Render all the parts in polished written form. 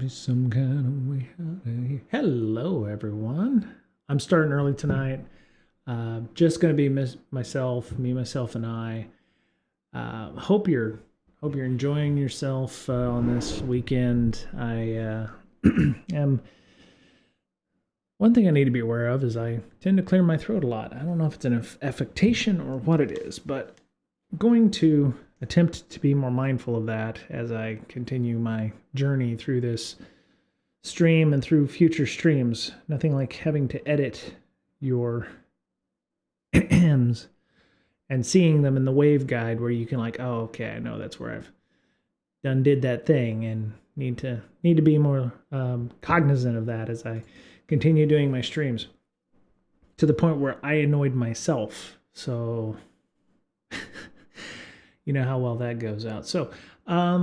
me some kind of way out. Hello, everyone. I'm starting early tonight. Just going to be myself, and I. Hope you're enjoying yourself on this weekend. I am. One thing I need to be aware of is I tend to clear my throat a lot. I don't know if it's an affectation or what it is, but I'm going to attempt to be more mindful of that as I continue my journey through this stream and through future streams. Nothing like having to edit your hymns and seeing them in the wave guide where you can like, oh, okay, I know that's where I've did that thing, and need to be more cognizant of that as I continue doing my streams, to the point where I annoyed myself. So you know how well that goes out. So yeah,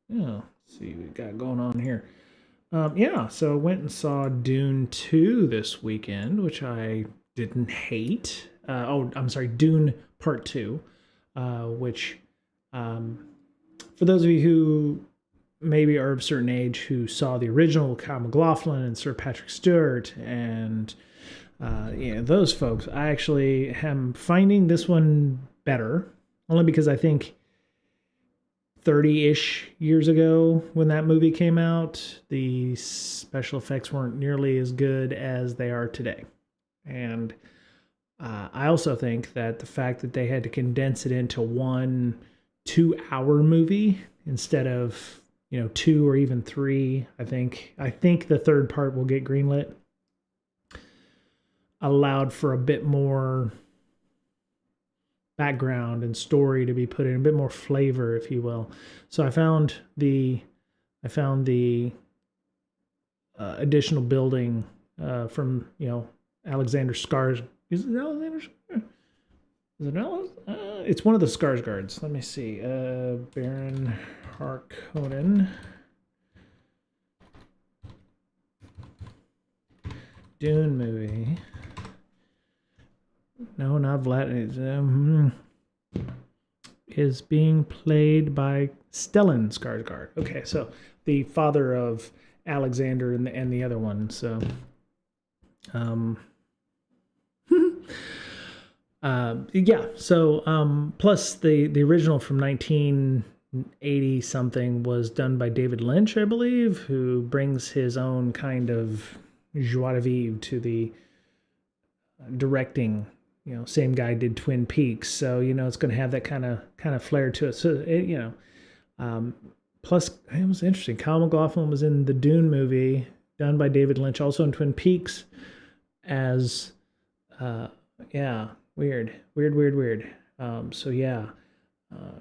let's see what we got going on here. Yeah, so I went and saw Dune 2 this weekend, which I didn't hate. I'm sorry, Dune Part 2, which for those of you who maybe are of a certain age who saw the original Kyle MacLachlan and Sir Patrick Stewart and those folks, I actually am finding this one better, only because I think 30-ish years ago when that movie came out, the special effects weren't nearly as good as they are today. And I also think that the fact that they had to condense it into 1 2-hour movie instead of 2 or even 3, I think the third part will get greenlit, allowed for a bit more background and story to be put in, a bit more flavor, if you will. So I found the additional building from Alexander Skars. Is it Alexander? Is it Alex? It's one of the Skarsgårds. Let me see. Baron Harkonnen. Dune movie. No, not Vlad. Is being played by Stellan Skarsgård. Okay, so the father of Alexander and the other one. So, yeah. So, plus the original from 1980 something was done by David Lynch, I believe, who brings his own kind of joie de vivre to the directing. Same guy did Twin Peaks, so it's going to have that kind of flair to it. So plus it was interesting. Kyle MacLachlan was in the Dune movie done by David Lynch, also in Twin Peaks, as weird. So yeah,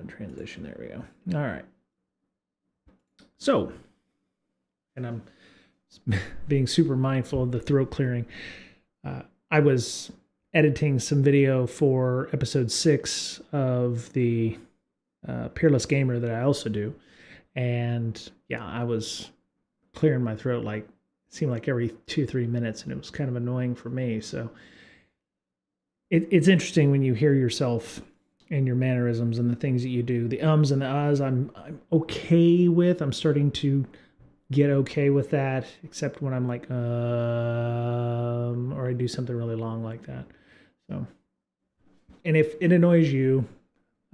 transition. There we go. All right. So, and I'm being super mindful of the throat clearing. I was editing some video for episode 6 of the Peerless Gamer that I also do. And yeah, I was clearing my throat it seemed like every 2-3 minutes, and it was kind of annoying for me. So it's interesting when you hear yourself and your mannerisms and the things that you do. The ums and the ahs I'm okay with. I'm starting to get okay with that, except when I'm like, or I do something really long like that. So, and if it annoys you,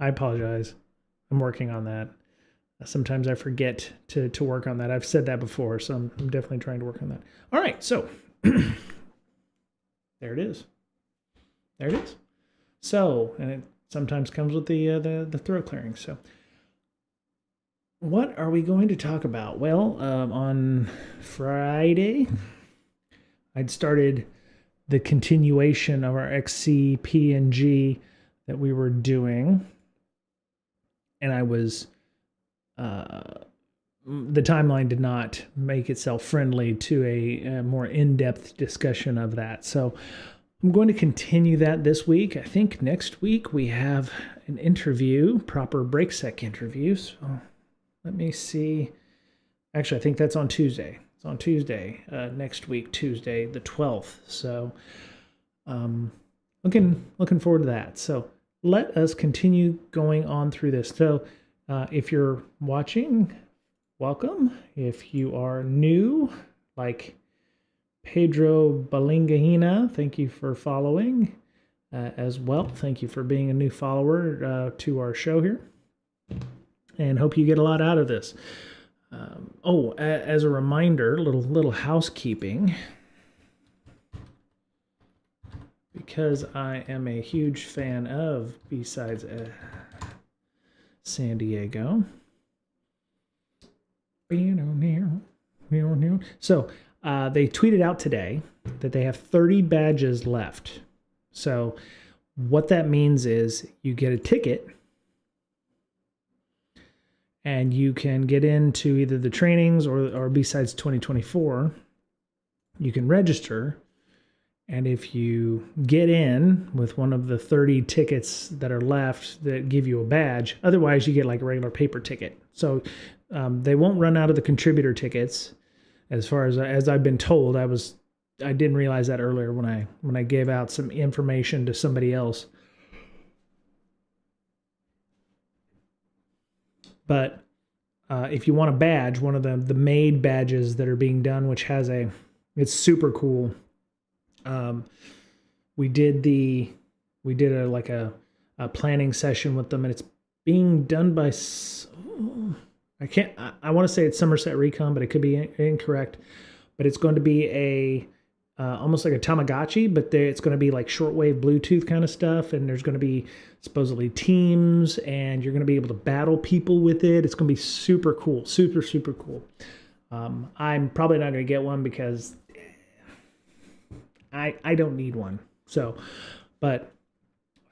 I apologize. I'm working on that. Sometimes I forget to work on that. I've said that before, so I'm definitely trying to work on that. All right, so there it is. So, and it sometimes comes with the throat clearing. So, what are we going to talk about? Well, on Friday, I'd started the continuation of our xcp-ng that we were doing, and I was the timeline did not make itself friendly to a more in-depth discussion of that. So I'm going to continue that this week. I think next week we have an interview, proper BreakSec interview. So let me see. Actually, I think that's on Tuesday. It's on Tuesday, next week, Tuesday, the 12th. So looking forward to that. So let us continue going on through this. So If you're watching, welcome. If you are new, like Pedro Balingahina, thank you for following as well. Thank you for being a new follower to our show here, and hope you get a lot out of this. As a reminder, little housekeeping, because I am a huge fan of B-Sides San Diego. So they tweeted out today that they have 30 badges left. So what that means is you get a ticket and you can get into either the trainings or B-Sides 2024. You can register. And if you get in with one of the 30 tickets that are left that give you a badge, otherwise you get like a regular paper ticket. So they won't run out of the contributor tickets. As far as I've been told, I didn't realize that earlier when I gave out some information to somebody else. But if you want a badge, one of the made badges that are being done, which has it's super cool. We did a planning session with them, and it's being done by I want to say it's Somerset Recon, but it could be incorrect. But it's going to be almost like a Tamagotchi, but it's going to be like shortwave Bluetooth kind of stuff, and there's going to be supposedly teams, and you're going to be able to battle people with it. It's going to be super cool, super cool. I'm probably not going to get one because I don't need one. So, but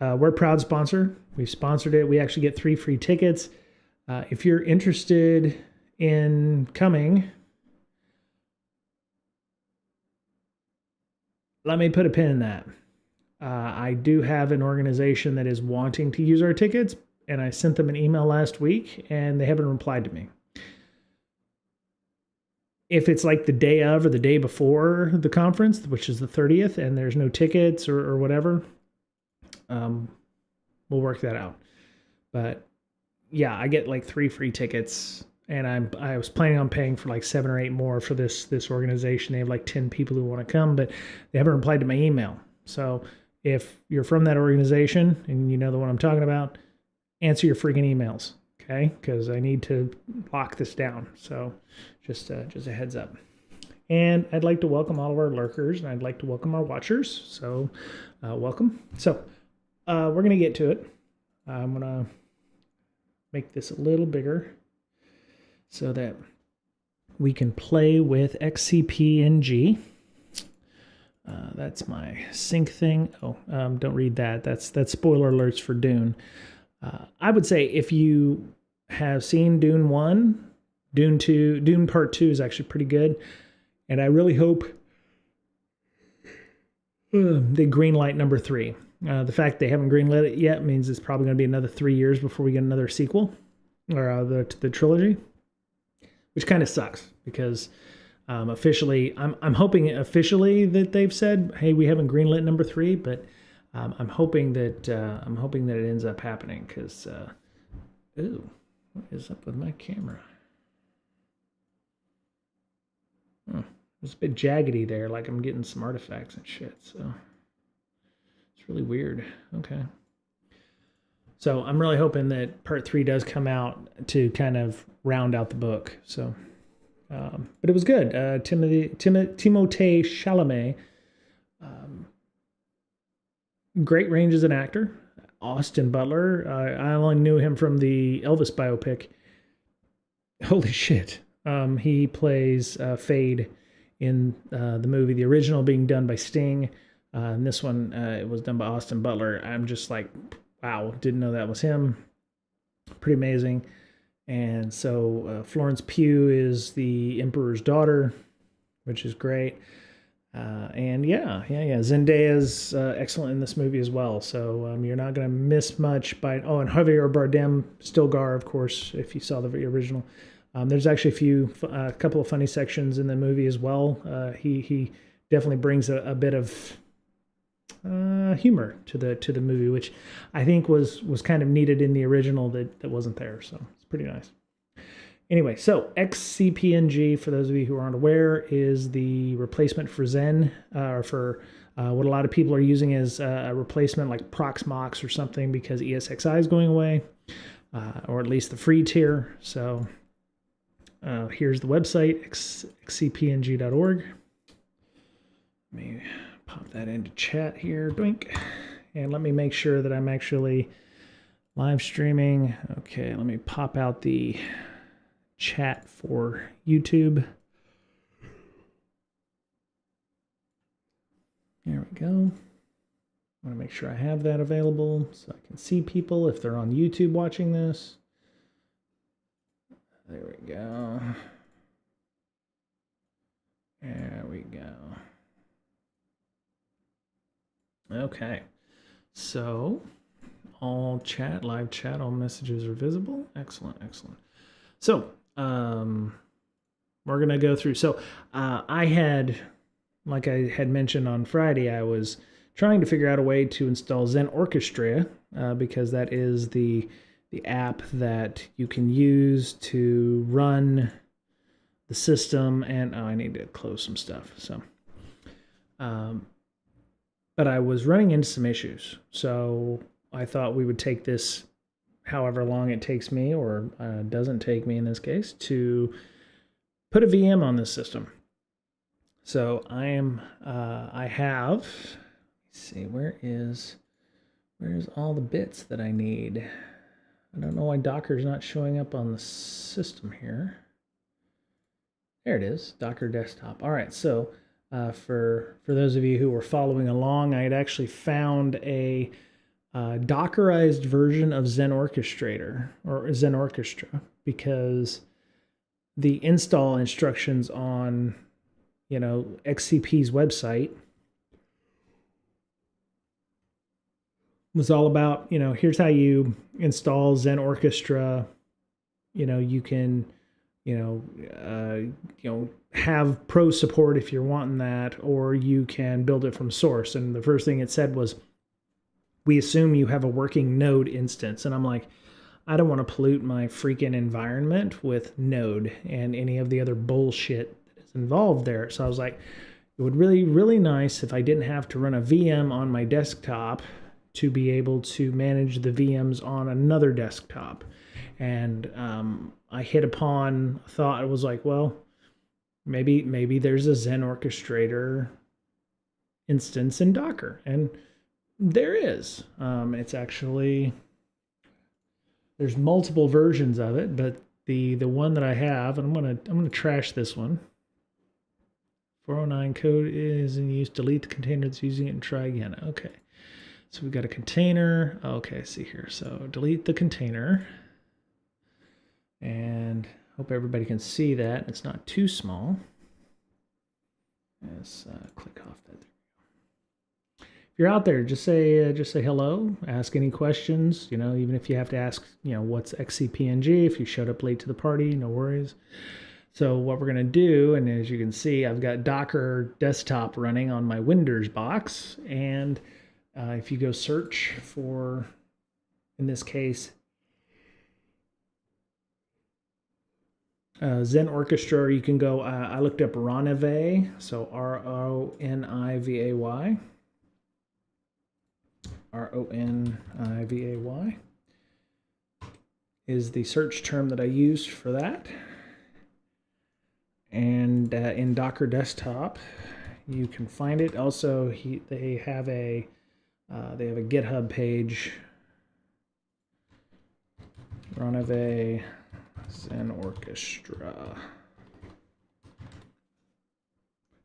we're a proud sponsor. We've sponsored it. We actually get 3 free tickets. If you're interested in coming, let me put a pin in that. I do have an organization that is wanting to use our tickets, and I sent them an email last week, and they haven't replied to me. If it's like the day of or the day before the conference, which is the 30th, and there's no tickets or whatever, we'll work that out. But yeah, I get like 3 free tickets, and I was planning on paying for like 7 or 8 more for this organization. They have like 10 people who want to come, but they haven't replied to my email. So if you're from that organization and you know the one I'm talking about, answer your freaking emails. Okay, because I need to lock this down. So just a heads up. And I'd like to welcome all of our lurkers, and I'd like to welcome our watchers. So welcome. So we're going to get to it. I'm going to make this a little bigger so that we can play with xcp-ng. That's my sync thing. Don't read that. That's spoiler alerts for Dune. I would say if you have seen Dune 1, Dune 2, Dune Part 2 is actually pretty good. And I really hope they greenlight number 3. The fact they haven't greenlit it yet means it's probably going to be another 3 years before we get another sequel, or the trilogy, which kind of sucks because officially, I'm hoping officially that they've said, hey, we haven't greenlit number 3, but I'm hoping that it ends up happening because, ooh, what is up with my camera? Oh, it's a bit jaggedy there, like I'm getting some artifacts and shit. So it's really weird. Okay. So I'm really hoping that Part 3 does come out to kind of round out the book. So, but it was good. Timothée Chalamet. Great range as an actor. Austin Butler. I only knew him from the Elvis biopic. Holy shit. He plays Fade in the movie. The original being done by Sting. And this one, it was done by Austin Butler. I'm just like, wow, didn't know that was him. Pretty amazing. And so Florence Pugh is the Emperor's daughter, which is great. And yeah. Zendaya's excellent in this movie as well. So you're not going to miss much and Javier Bardem, Stilgar, of course, if you saw the original. There's actually a couple of funny sections in the movie as well. He definitely brings a bit of humor to the movie, which I think was kind of needed in the original that wasn't there. So it's pretty nice. Anyway, so xcp-ng, for those of you who aren't aware, is the replacement for Zen, or for what a lot of people are using as a replacement like Proxmox or something, because ESXi is going away, or at least the free tier. So here's the website, xcp-ng.org. Let me pop that into chat here, doink. And let me make sure that I'm actually live streaming. Okay, let me pop out the chat for YouTube. There we go. I want to make sure I have that available so I can see people if they're on YouTube watching this. There we go. There we go. Okay. So all chat, live chat, all messages are visible. Excellent, excellent. So we're going to go through. So I had, like I had mentioned on Friday, I was trying to figure out a way to install Zen Orchestra because that is the app that you can use to run the system. And I need to close some stuff. So, but I was running into some issues. So I thought we would take this however long it takes me, or doesn't take me in this case, to put a VM on this system. So I have, let's see, where's all the bits that I need? I don't know why Docker's not showing up on the system here. There it is, Docker desktop. All right, so for those of you who were following along, I had actually found a Dockerized version of Zen Orchestrator, or Zen Orchestra, because the install instructions on, XCP's website was all about, here's how you install Zen Orchestra. You can, have pro support if you're wanting that, or you can build it from source. And the first thing it said was, we assume you have a working Node instance. And I'm like, I don't want to pollute my freaking environment with Node and any of the other bullshit that is involved there. So I was like, it would really, really nice if I didn't have to run a VM on my desktop to be able to manage the VMs on another desktop. And I hit upon a thought. It was like, well, maybe there's a Zen Orchestrator instance in Docker. And there is. It's actually, there's multiple versions of it, but the one that I have, and I'm gonna trash this one. 409 code is in use. Delete the container that's using it and try again. Okay, so we've got a container. Okay, see here. So delete the container, and hope everybody can see that it's not too small. Let's click off that. You're out there, just say hello, ask any questions, even if you have to ask, what's xcp-ng, if you showed up late to the party, no worries. So what we're going to do, and as you can see, I've got Docker desktop running on my Windows box, and if you go search for, in this case, Zen Orchestra, you can go, I looked up Ronivay, so Ronivay. Ronivay is the search term that I used for that. And in Docker Desktop, you can find it. Also, they have a GitHub page. Ronivay Zen Orchestra.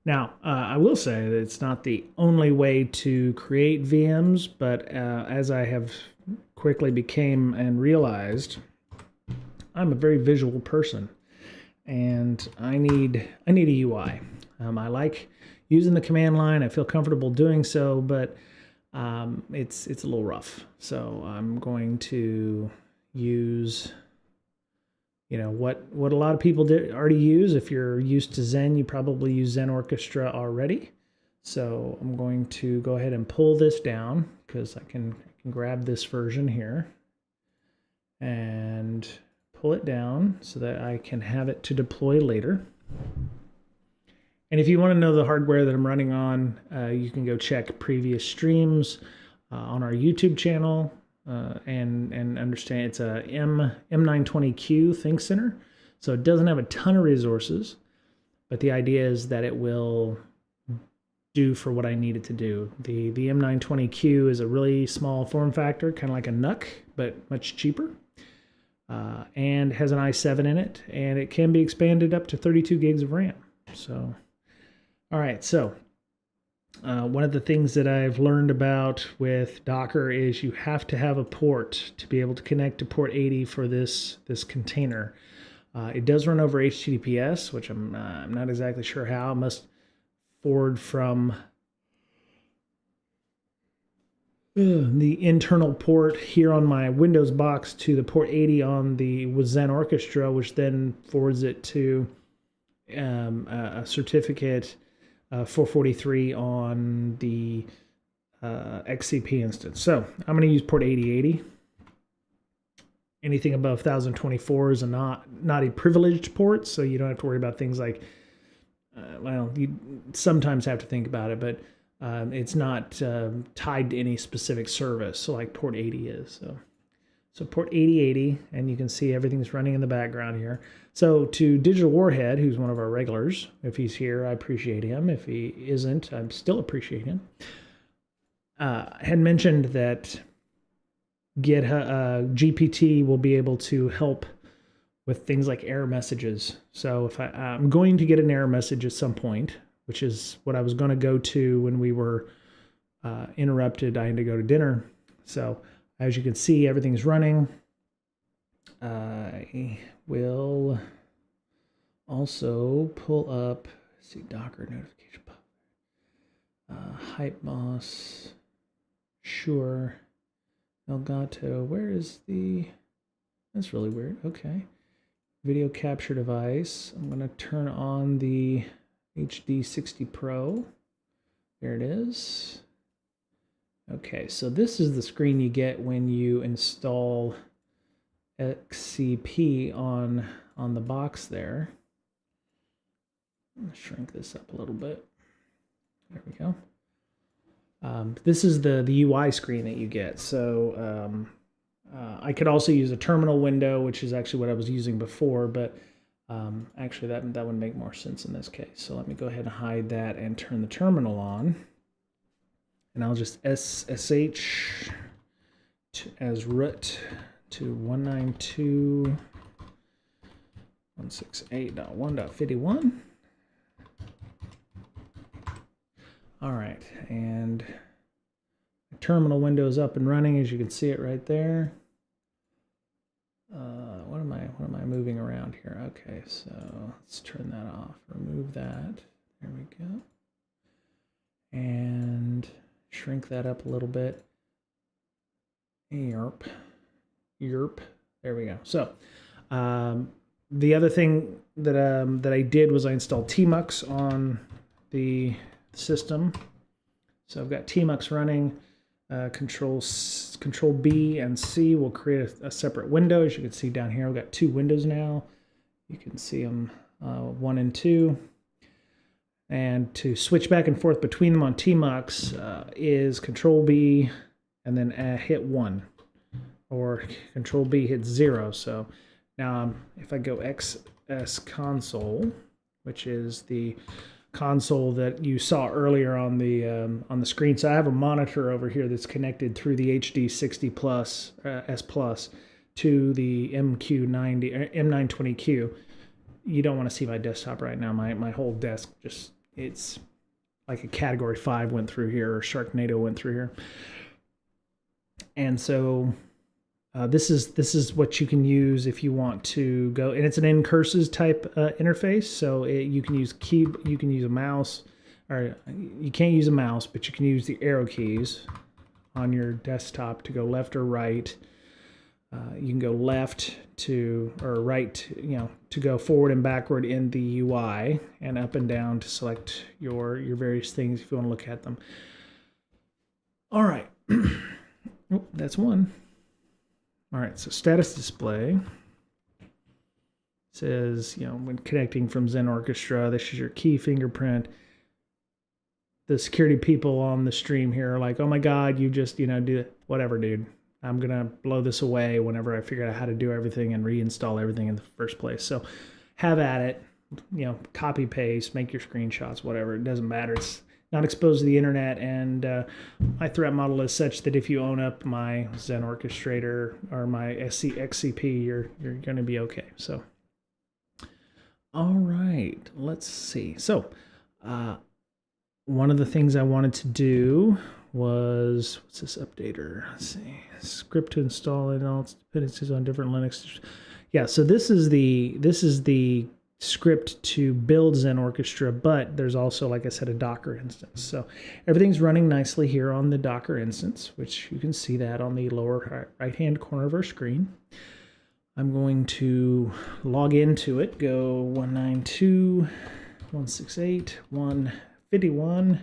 Now, I will say that it's not the only way to create VMs, but as I have quickly became and realized, I'm a very visual person, and I need a UI. I like using the command line. I feel comfortable doing so, but it's a little rough. So I'm going to use what a lot of people already use. If you're used to Zen, you probably use Zen Orchestra already. So I'm going to go ahead and pull this down because I can grab this version here and pull it down so that I can have it to deploy later. And if you want to know the hardware that I'm running on, you can go check previous streams on our YouTube channel and understand it's a M920Q ThinkCenter. So it doesn't have a ton of resources, but the idea is that it will do for what I need it to do. The M920Q is a really small form factor, kind of like a NUC, but much cheaper. And has an i7 in it, and it can be expanded up to 32 gigs of RAM. So, all right, so one of the things that I've learned about with Docker is you have to have a port to be able to connect to port 80 for this container. It does run over HTTPS, which I'm not exactly sure how. I must forward from the internal port here on my Windows box to the port 80 on the Zen Orchestra, which then forwards it to a certificate 443 on the XCP instance. So I'm going to use port 8080. Anything above 1024 is not a privileged port, so you don't have to worry about things like, well, you sometimes have to think about it, but it's not tied to any specific service, so like port 80 is. So port 8080, and you can see everything's running in the background here. So to Digital Warhead, who's one of our regulars, if he's here, I appreciate him. If he isn't, I'm still appreciate him. Had mentioned that GPT will be able to help with things like error messages. So if I'm going to get an error message at some point, which is what I was going to go to when we were interrupted. I had to go to dinner. So as you can see, everything's running. I will also pull up, let's see, Docker notification. Hypeboss, sure. Elgato, where is the, that's really weird. Okay. Video capture device. I'm going to turn on the HD60 Pro. There it is. Okay, so this is the screen you get when you install XCP on the box there. Shrink this up a little bit. There we go. This is the UI screen that you get. So I could also use a terminal window, which is actually what I was using before, but actually that would make more sense in this case. So let me go ahead and hide that and turn the terminal on. And I'll just SSH as root to 192.168.1.51. All right, and the terminal window is up and running, as you can see it right there. What am I moving around here? Okay, so let's turn that off. Remove that. There we go. And shrink that up a little bit. Yerp. There we go. So the other thing that I did was I installed tmux on the system. So I've got tmux running. Control B and C will create a separate window. As you can see down here, I've got two windows now. You can see them 1 and 2. And to switch back and forth between them on tmux is Control B and then hit 1, or Control B hit 0. So now if I go XS console, which is the console that you saw earlier on the screen. So I have a monitor over here that's connected through the HD60 Plus S Plus to the M920Q. You don't want to see my desktop right now. My whole desk just, it's like a Category 5 went through here, or Sharknado went through here. And so this is what you can use if you want to go, and it's an ncurses type interface. So you can use you can use a mouse, or you can't use a mouse, but you can use the arrow keys on your desktop to go left or right. You can go left to, or right to, to go forward and backward in the UI, and up and down to select your various things if you want to look at them. All right. Oh, that's one. All right, so status display. says, you know, when connecting from Zen Orchestra, this is your key fingerprint. The security people on the stream here are like, oh my God, you just, you know, do it. Whatever, dude. I'm going to blow this away whenever I figure out how to do everything and reinstall everything in the first place. So have at it, you know, copy, paste, make your screenshots, whatever. It doesn't matter. It's not exposed to the internet. And my threat model is such that if you own up my Zen Orchestrator or my xcp, you're going to be okay. So, all right, let's see. So, one of the things I wanted to do was, what's this updater? Let's see, script to install it, all its dependencies on different Linux. Yeah, so this is the script to build Zen Orchestra, but there's also, like I said, a Docker instance. So everything's running nicely here on the Docker instance, which you can see that on the lower right-hand corner of our screen. I'm going to log into it, go 192.168.151,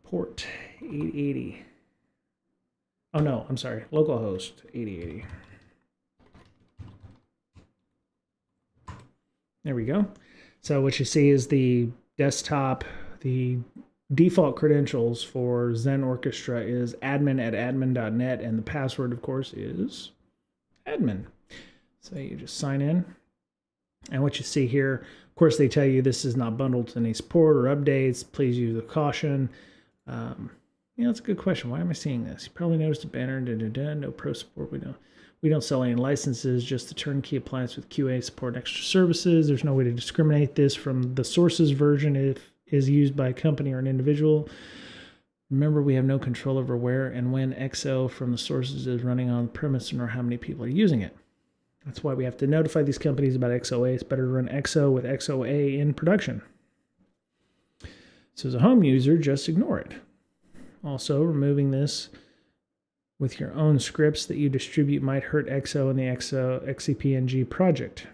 port 8080. Oh no, I'm sorry, localhost 8080. There we go. So what you see is the desktop, the default credentials for Zen Orchestra is admin@admin.net, and the password, of course, is admin. So you just sign in. And what you see here, of course, they tell you this is not bundled to any support or updates. Please use with caution. You know, that's a good question. Why am I seeing this? You probably noticed a banner, no pro support. We don't sell any licenses, just the turnkey appliance with QA support and extra services. There's no way to discriminate this from the sources version if is used by a company or an individual. Remember, we have no control over where and when XO from the sources is running on the premise nor how many people are using it. That's why we have to notify these companies about XOA. It's better to run XO with XOA in production. So as a home user, just ignore it. Also, removing this with your own scripts that you distribute might hurt XO in the xcp-ng project.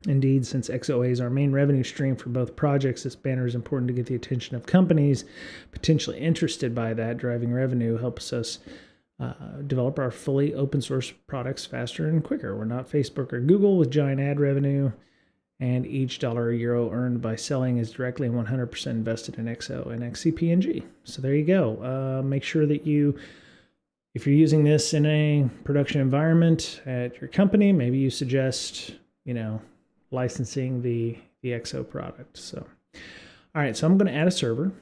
Indeed, since XOA is our main revenue stream for both projects, this banner is important to get the attention of companies potentially interested by that. Driving revenue helps us develop our fully open source products faster and quicker. We're not Facebook or Google with giant ad revenue, and each dollar or euro earned by selling is directly 100% invested in XO and xcp-ng. So there you go. Make sure that if you're using this in a production environment at your company, maybe you suggest, you know, licensing the XO product. So, all right, so I'm going to add a server.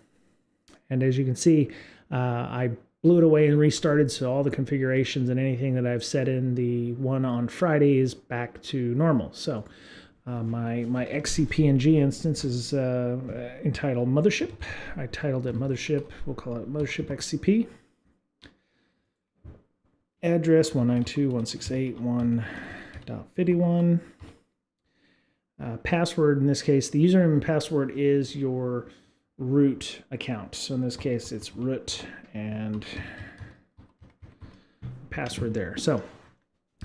And as you can see, I blew it away and restarted, so all the configurations and anything that I've set in the one on Friday is back to normal. So my xcp-ng instance is entitled Mothership. I titled it Mothership. We'll call it Mothership XCP. Address 192.168.1.51. Password, in this case, the username and password is your root account. So in this case, it's root and password there. So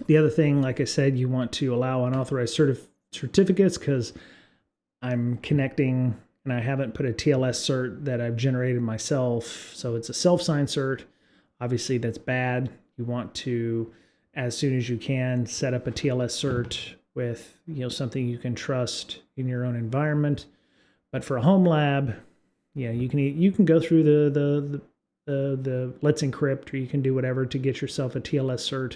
the other thing, like I said, you want to allow unauthorized certificates because I'm connecting and I haven't put a TLS cert that I've generated myself. So it's a self-signed cert. Obviously, that's bad. You want to, as soon as you can, set up a TLS cert with, you know, something you can trust in your own environment. But for a home lab, yeah, you can go through the Let's Encrypt, or you can do whatever to get yourself a TLS cert.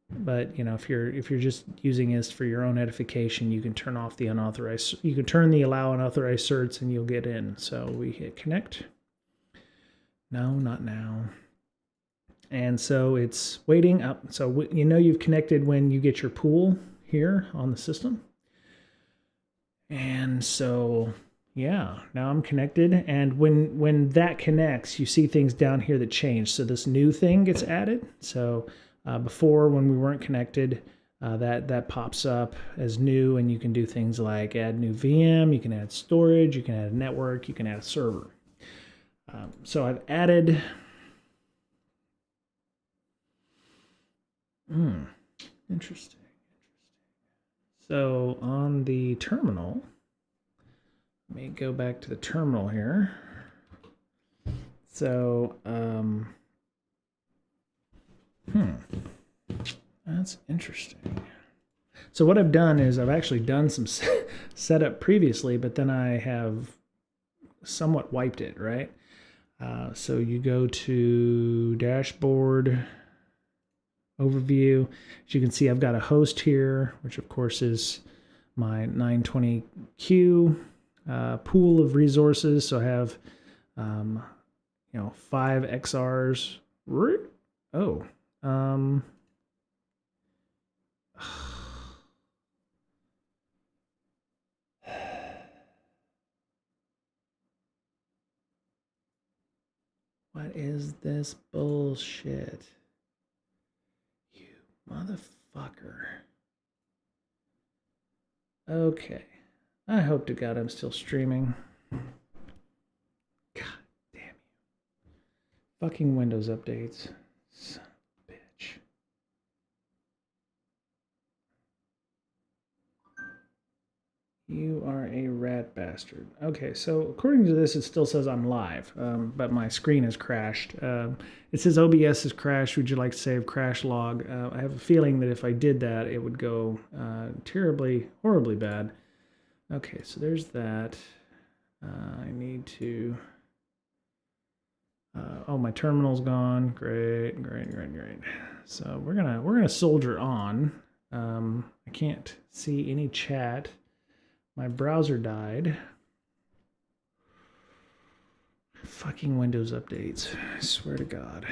But you know, if you're just using this for your own edification, you can turn off the unauthorized. You can turn the allow unauthorized certs, and you'll get in. So we hit connect. No, not now. And so it's waiting up. So you know you've connected when you get your pool here on the system. And so, yeah, now I'm connected. And when that connects, you see things down here that change. So this new thing gets added. So before, when we weren't connected, that pops up as new, and you can do things like add new VM, you can add storage, you can add a network, you can add a server. So I've added... Interesting. So on the terminal, let me go back to the terminal here. So, that's interesting. So what I've done is I've actually done some setup previously, but then I have somewhat wiped it, right? So you go to dashboard, overview. As you can see, I've got a host here, which of course is my 920Q pool of resources. So I have, 5 XRs. Oh, what is this bullshit? You motherfucker. Okay. I hope to God I'm still streaming. God damn you. Fucking Windows updates. Son of a bitch. You are a rat bastard. Okay, so according to this, it still says I'm live, but my screen has crashed. It says OBS has crashed. Would you like to save crash log? I have a feeling that if I did that, it would go terribly, horribly bad. Okay, so there's that. I need to... oh, my terminal's gone. Great. So we're gonna soldier on. I can't see any chat. My browser died. Fucking Windows updates. I swear to God.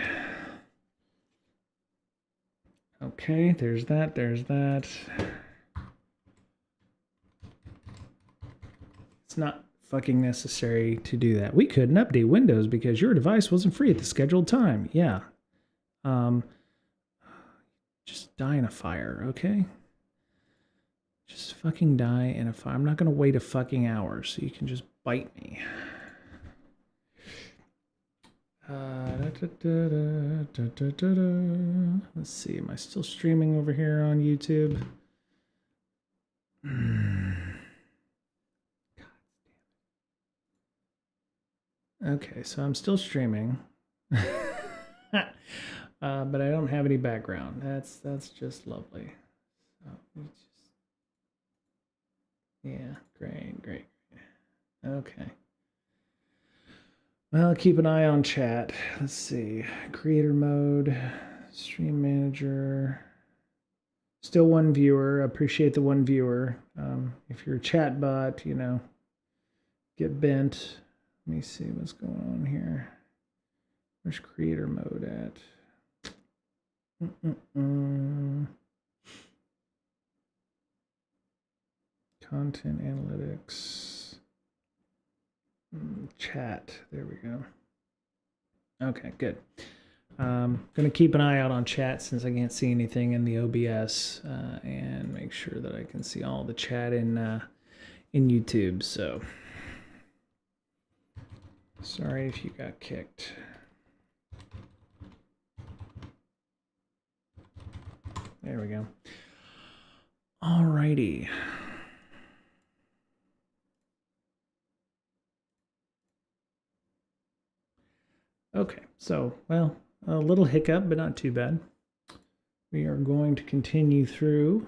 Okay, there's that. It's not fucking necessary to do that. We couldn't update Windows because your device wasn't free at the scheduled time. Yeah. Just die in a fire, okay? Just fucking die in a fire. I'm not gonna wait a fucking hour so you can just bite me. Let's see, am I still streaming over here on YouTube? Okay, so I'm still streaming. But I don't have any background. That's just lovely. So yeah, great. Okay. Well, keep an eye on chat. Let's see. Creator mode, stream manager. Still one viewer. Appreciate the one viewer. If you're a chat bot, get bent. Let me see what's going on here. Where's creator mode at? Content analytics. Chat. There we go. Okay, good. Going to keep an eye out on chat since I can't see anything in the OBS, and make sure that I can see all the chat in YouTube. So sorry if you got kicked. There we go. Alrighty. Okay, so, well, a little hiccup, but not too bad. We are going to continue through.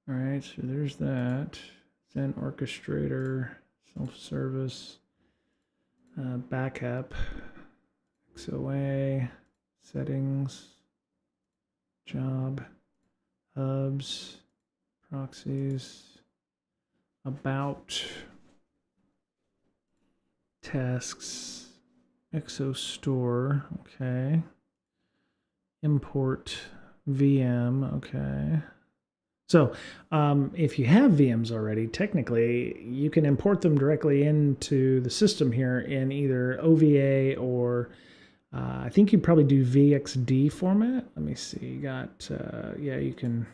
All right, so there's that. Zen Orchestrator, self-service, backup, XOA, settings, job, hubs, proxies, about, tasks, exostore, okay, import VM, okay. So if you have VMs already, technically you can import them directly into the system here in either OVA or I think you probably do VXD format. Let me see. You got yeah, you can.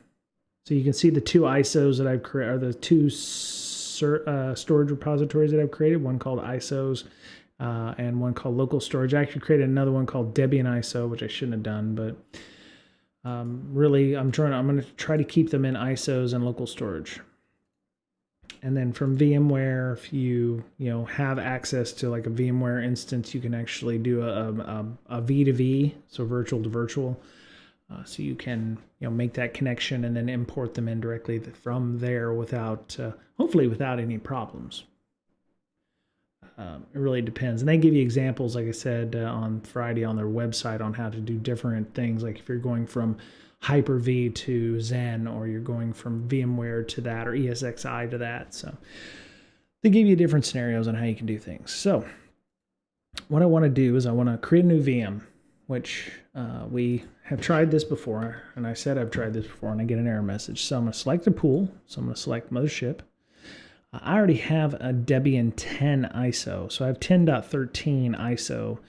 So you can see the two ISOs that I've created, or the two storage repositories that I've created. One called ISOs and one called local storage. I actually created another one called Debian ISO, which I shouldn't have done, but really I'm going to try to keep them in ISOs and local storage. And then from VMware, if you have access to like a VMware instance, you can actually do a V to V, so virtual to virtual. So you can make that connection and then import them in directly from there without hopefully without any problems. It really depends, and they give you examples, like I said, on Friday on their website on how to do different things. Like if you're going from Hyper-V to Zen, or you're going from VMware to that, or ESXi to that. So they give you different scenarios on how you can do things. So what I want to do is I want to create a new VM, which we have tried this before, and I said I've tried this before, and I get an error message. So I'm going to select the pool. So I'm going to select mothership. I already have a Debian 10 ISO, so I have 10.13 ISO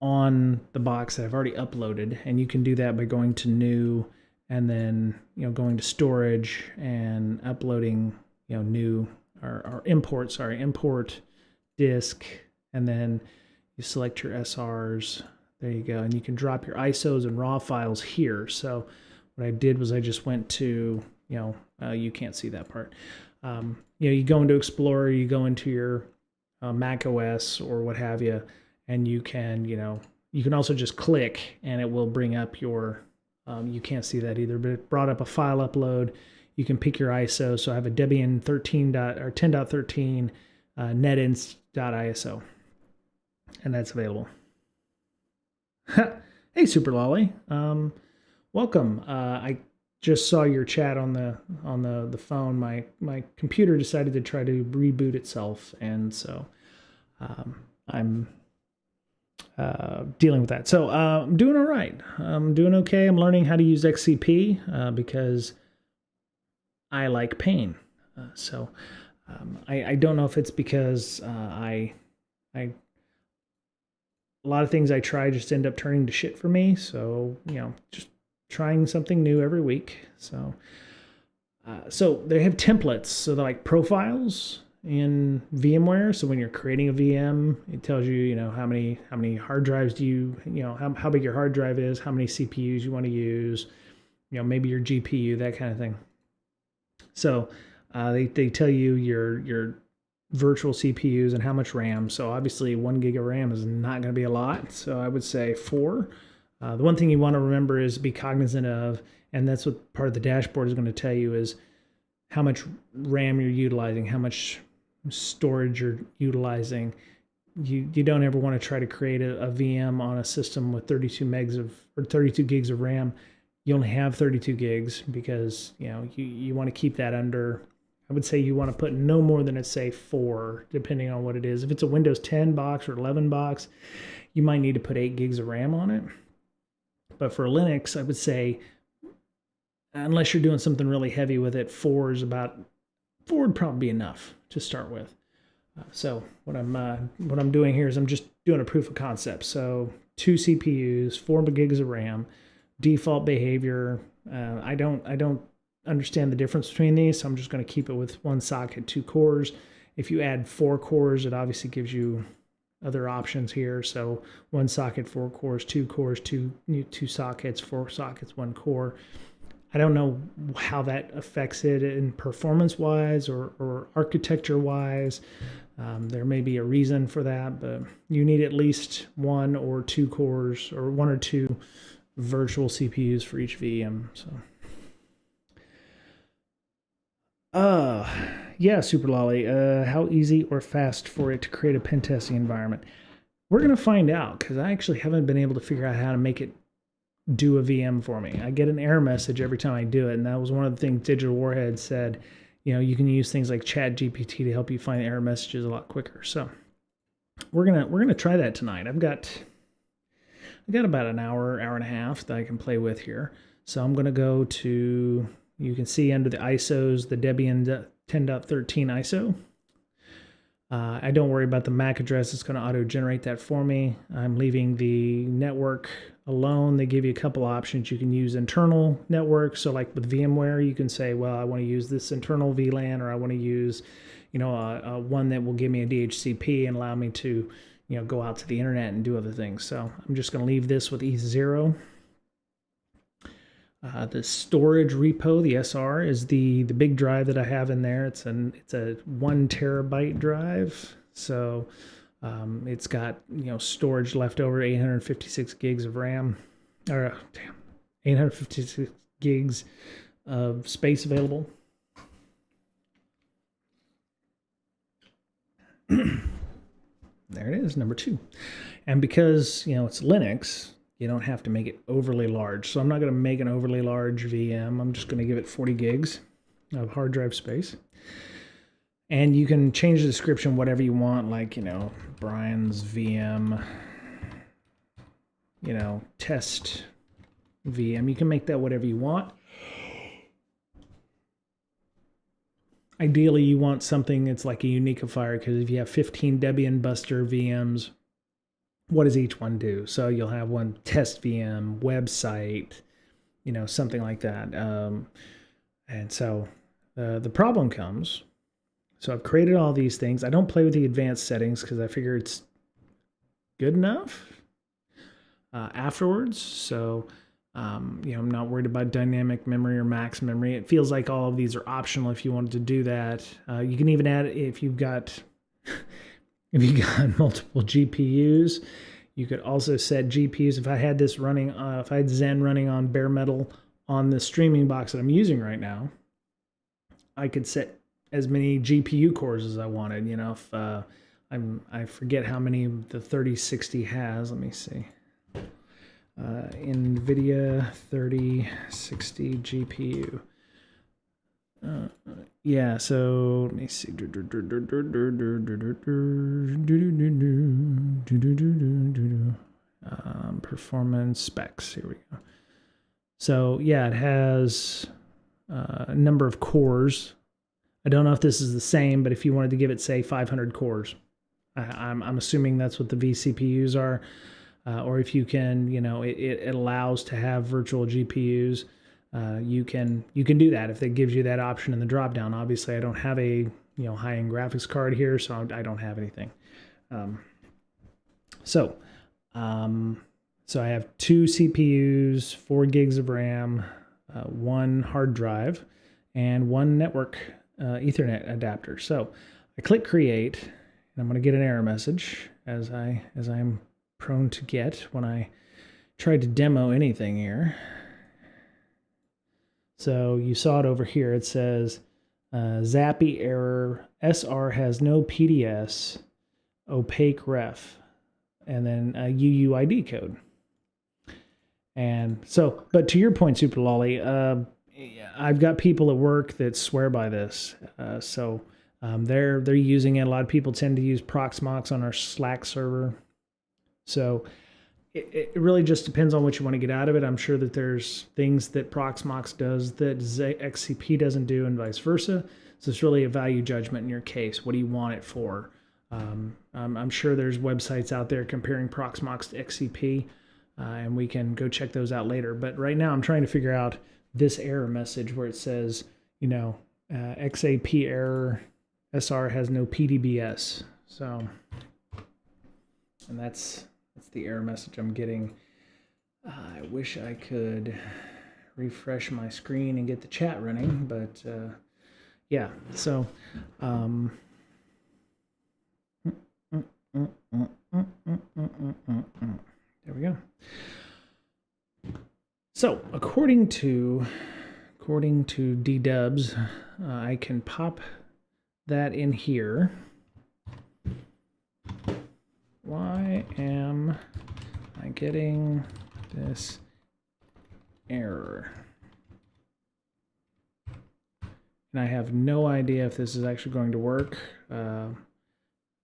on the box that I've already uploaded, and you can do that by going to new and then going to storage and uploading new or import disk, and then you select your SRs. There you go, and you can drop your ISOs and raw files here. So what I did was I just went to you can't see that part. You go into Explorer, you go into your Mac OS or what have you, and you can also just click and it will bring up your, you can't see that either, but it brought up a file upload. You can pick your ISO. So I have a Debian 10.13 netinst.iso, and that's available. Hey, Super Lolly. Welcome. I just saw your chat on the phone. My computer decided to try to reboot itself, and so I'm dealing with that. So I'm doing all right. I'm doing okay. I'm learning how to use XCP because I like pain. I don't know if it's because a lot of things I try just end up turning to shit for me. So just trying something new every week. So they have templates. So they're like profiles in VMware. So when you're creating a VM, it tells you, how many hard drives do you, how big your hard drive is, how many CPUs you want to use, maybe your GPU, that kind of thing. So they tell you your virtual CPUs and how much RAM. So obviously 1 gig of RAM is not going to be a lot. So I would say 4. The one thing you want to remember is be cognizant of, and that's what part of the dashboard is going to tell you, is how much RAM you're utilizing, how much storage you're utilizing. You don't ever want to try to create a VM on a system with 32 gigs of RAM. You only have 32 gigs because you want to keep that under. I would say you want to put no more than, say, 4, depending on what it is. If it's a Windows 10 box or 11 box, you might need to put 8 gigs of RAM on it. But for Linux, I would say, unless you're doing something really heavy with it, 4 would probably be enough to start with. So what I'm doing here is I'm just doing a proof of concept. So 2 CPUs, 4 gigs of RAM, default behavior. I don't understand the difference between these, so I'm just going to keep it with 1 socket, 2 cores. If you add 4 cores, it obviously gives you other options here. So 1 socket, 4 cores, 2 cores, 2 sockets, 4 sockets, 1 core. I don't know how that affects it in performance-wise or architecture-wise. There may be a reason for that, but you need at least 1 or 2 cores, or 1 or 2 virtual CPUs for each VM. So yeah, Super Lolly, how easy or fast for it to create a pen testing environment? We're going to find out, because I actually haven't been able to figure out how to make it do a VM for me. I get an error message every time I do it, and that was one of the things Digital Warhead said. You can use things like ChatGPT to help you find error messages a lot quicker. So we're gonna try that tonight. I've got about an hour and a half that I can play with here. So I'm gonna go to, you can see under the ISOs, the Debian 10.13 ISO. I don't worry about the MAC address. It's going to auto-generate that for me. I'm leaving the network alone. They give you a couple options. You can use internal network. So like with VMware, you can say, well, I want to use this internal VLAN, or I want to use, one that will give me a DHCP and allow me to, go out to the internet and do other things. So I'm just going to leave this with ETH0. The storage repo, the SR, is the big drive that I have in there. It's a 1 terabyte drive. So it's got storage left over, 856 gigs of RAM, or 856 gigs of space available. There it is, number 2. And because, it's Linux, you don't have to make it overly large. So I'm not going to make an overly large VM. I'm just going to give it 40 gigs of hard drive space. And you can change the description whatever you want, like, Brian's VM, test VM. You can make that whatever you want. Ideally, you want something that's like a unifier, because if you have 15 Debian Buster VMs, what does each one do? So you'll have one test VM, website, something like that. And so the problem comes. So I've created all these things. I don't play with the advanced settings because I figure it's good enough afterwards. So I'm not worried about dynamic memory or max memory. It feels like all of these are optional if you wanted to do that. You can even add, if you've got multiple GPUs, you could also set GPUs. If I had this running, if I had Zen running on bare metal on the streaming box that I'm using right now, I could set as many GPU cores as I wanted. If I forget how many the 3060 has. Let me see. NVIDIA 3060 GPU. Yeah, so let me see. Performance specs. Here we go. So yeah, it has a number of cores. I don't know if this is the same, but if you wanted to give it, say, 500 cores, I'm assuming that's what the vCPUs are. Or if you can, it allows to have virtual GPUs. You can do that if it gives you that option in the dropdown. Obviously, I don't have a high-end graphics card here, so I don't have anything. So I have 2 CPUs, 4 gigs of RAM, 1 hard drive, and 1 network Ethernet adapter. So I click create, and I'm going to get an error message as I'm prone to get when I try to demo anything here. So you saw it over here. It says Zappy error, SR has no PDS, opaque ref, and then a UUID code. And so, but to your point, Super Lolly, I've got people at work that swear by this. They're using it. A lot of people tend to use Proxmox on our Slack server. So it really just depends on what you want to get out of it. I'm sure that there's things that Proxmox does that XCP doesn't do, and vice versa. So it's really a value judgment in your case. What do you want it for? I'm sure there's websites out there comparing Proxmox to XCP, and we can go check those out later. But right now I'm trying to figure out this error message where it says, XAP error, SR has no PDBS. So, and that's the error message I'm getting. I wish I could refresh my screen and get the chat running, but yeah, so there we go. So according to D-Dubs, I can pop that in here. Why am I getting this error? And I have no idea if this is actually going to work.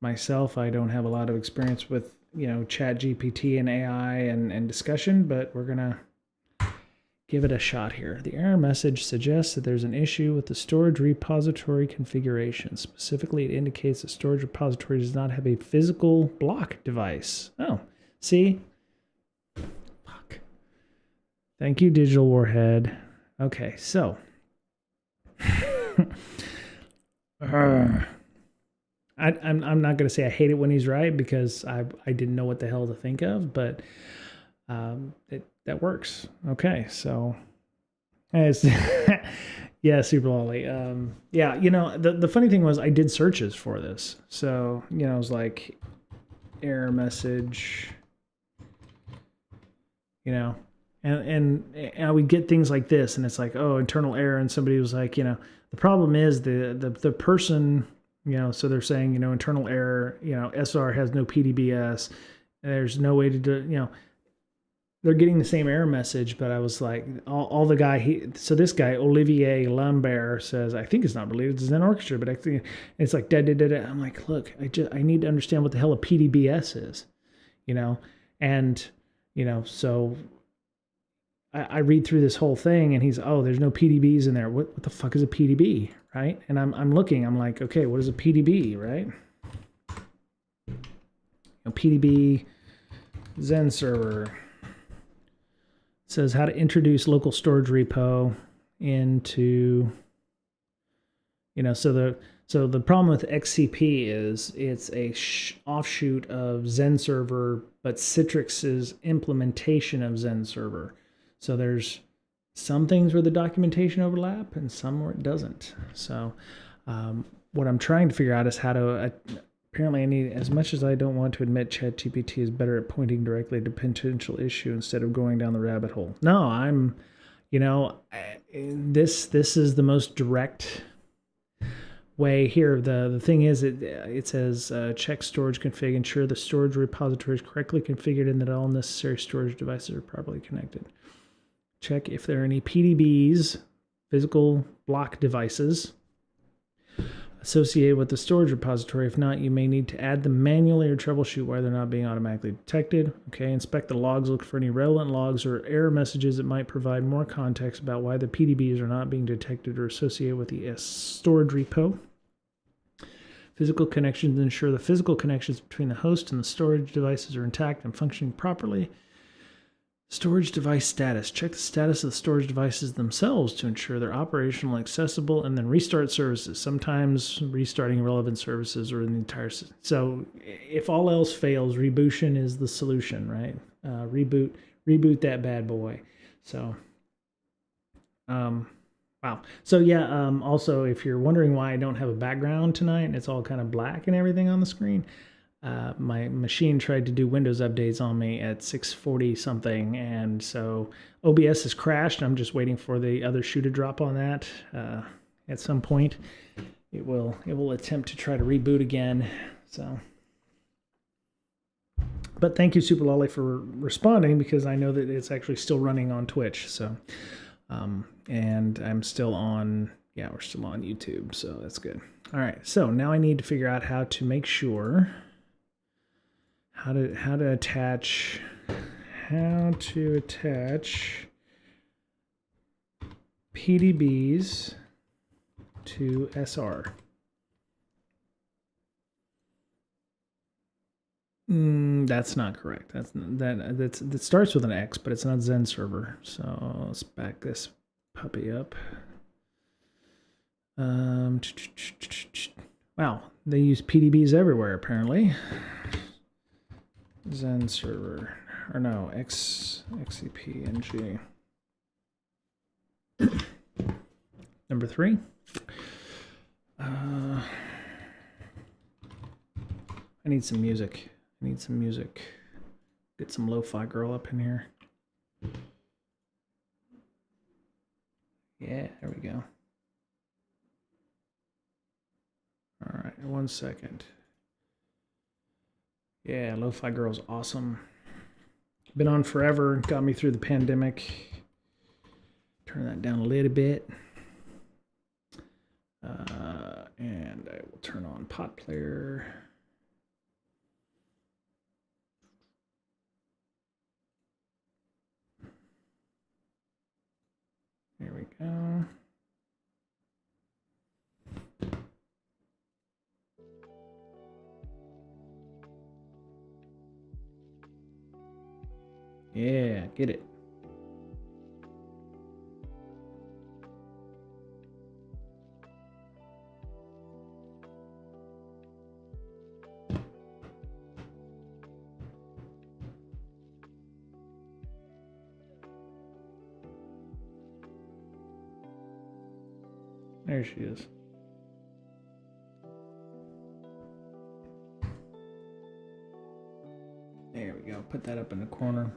Myself, I don't have a lot of experience with, Chat GPT and AI and discussion, but we're gonna give it a shot here. The error message suggests that there's an issue with the storage repository configuration. Specifically, it indicates the storage repository does not have a physical block device. Oh, see? Fuck. Thank you, Digital Warhead. Okay, so. I'm not going to say I hate it when he's right, because I didn't know what the hell to think of, but that works. Okay, so yeah, Super Lolly. Yeah, the funny thing was I did searches for this. So, it was like error message, and I would get things like this, and it's like, oh, internal error, and somebody was like, the problem is the person, so they're saying, internal error, SR has no PDBS, there's no way to do, they're getting the same error message, but I was like, all the guy, so this guy, Olivier Lambert, says, I think it's not related to Zen Orchestra, but I think it's like, da, da, da, da. I'm like, look, I need to understand what the hell a PDBS is, and, so I read through this whole thing, and he's, oh, there's no PDBs in there. What the fuck is a PDB, right? And I'm looking, I'm like, okay, what is a PDB, right? PDB, Zen server. Says how to introduce local storage repo into, so the problem with XCP is it's a offshoot of Zen server, but Citrix's implementation of Zen server. So there's some things where the documentation overlap and some where it doesn't. So what I'm trying to figure out is how to apparently I need, as much as I don't want to admit, ChatGPT is better at pointing directly to potential issue instead of going down the rabbit hole. No, I'm, this is the most direct way here. The thing is, it says check storage config, ensure the storage repository is correctly configured and that all necessary storage devices are properly connected. Check if there are any PDBs, physical block devices, associated with the storage repository. If not, you may need to add them manually or troubleshoot why they're not being automatically detected. Okay, inspect the logs, look for any relevant logs or error messages that might provide more context about why the PDBs are not being detected or associated with the storage repo. Physical connections ensure the physical connections between the host and the storage devices are intact and functioning properly. Storage device status. Check the status of the storage devices themselves to ensure they're operational and accessible, and then restart services. Sometimes restarting relevant services or in the entire system. So if all else fails, rebootion is the solution, right? Reboot that bad boy. So, wow. So yeah, also, if you're wondering why I don't have a background tonight and it's all kind of black and everything on the screen, my machine tried to do Windows updates on me at 640 something, and so OBS has crashed. I'm just waiting for the other shoe to drop on that. At some point, it will attempt to try to reboot again. So, but thank you, Super Lolly, for responding, because I know that it's actually still running on Twitch. So, and I'm still on. Yeah, we're still on YouTube, so that's good. All right, so now I need to figure out how to make sure. How to attach PDBs to SR. That's not correct. That starts with an X, but it's not Zen server. So let's back this puppy up. Wow, they use PDBs everywhere apparently. Zen server, or no, xcp-ng. Number 3. I need some music. Get some lo-fi girl up in here. Yeah, there we go. All right, 1 second. Yeah, Lo-Fi Girl's awesome. Been on forever, got me through the pandemic. Turn that down a little bit. And I will turn on Pot Player. There we go. Yeah, get it. There she is. There we go. Put that up in the corner.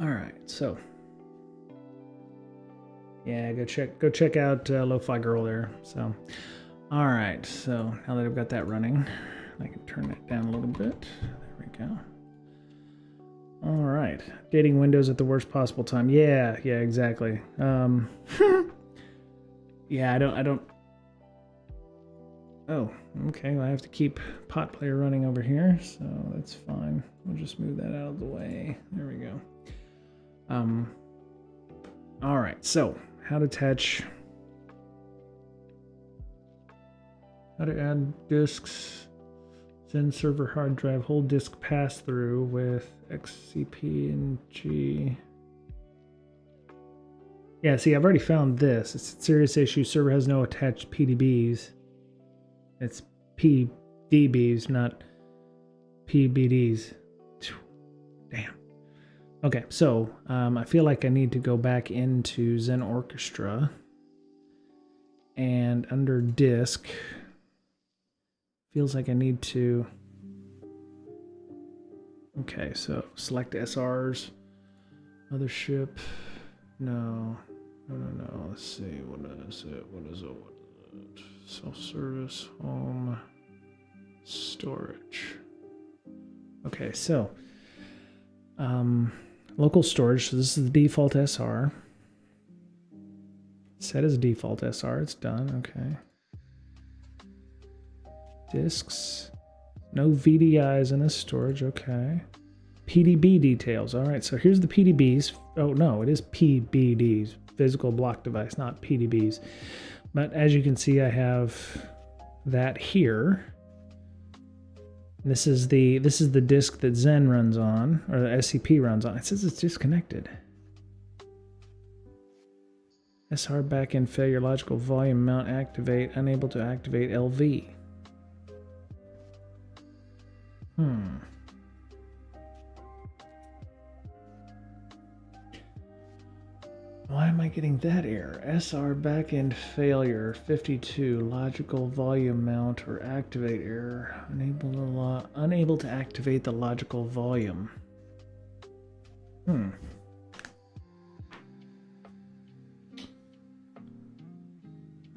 All right, so yeah, go check out Lo-Fi Girl there. So, all right, so now that I've got that running, I can turn that down a little bit. There we go. All right, updating Windows at the worst possible time. Yeah, exactly. Yeah, I don't. Oh, okay. Well, I have to keep Pot Player running over here, so that's fine. We'll just move that out of the way. There we go. All right. So, how to add disks. Zen server hard drive, whole disk pass through with xcp-ng. Yeah, see, I've already found this. It's a serious issue. Server has no attached PDBs. It's PDBs, not PBDs. Damn. Okay, so I feel like I need to go back into Zen Orchestra. And under disk, feels like I need to... Okay, so select SRs. Mothership. No. Let's see. What is it? Self-service, home, storage. Okay, so local storage. So this is the default SR. Set as default SR. It's done. Okay. Disks. No VDIs in this storage. Okay. PDB details. All right. So here's the PDBs. Oh no, it is PBDs. Physical block device, not PDBs. But as you can see, I have that here. This is the disk that Zen runs on, or the SCP runs on. It says it's disconnected. SR backend failure, logical volume mount activate, unable to activate LV. Why am I getting that error? SR backend failure 52, logical volume mount or activate error, unable to activate the logical volume.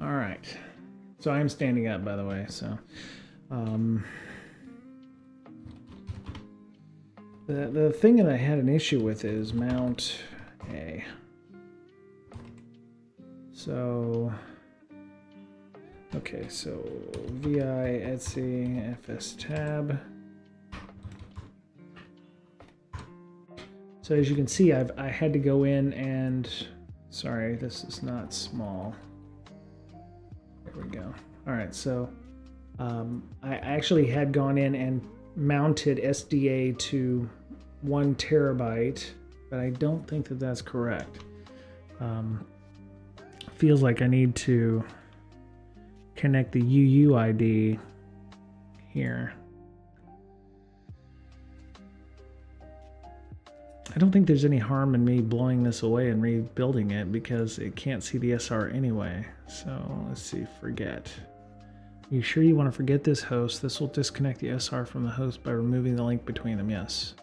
All right. So I'm standing up, by the way. So, the thing that I had an issue with is mount A. So, okay, so VI Etsy FS tab. So as you can see, I had to go in and, sorry, this is not small. There we go. All right, so I actually had gone in and mounted SDA to 1 terabyte, but I don't think that that's correct. Feels like I need to connect the UUID here. I don't think there's any harm in me blowing this away and rebuilding it because it can't see the SR anyway. So let's see, forget. Are you sure you want to forget this host? This will disconnect the SR from the host by removing the link between them. Yes.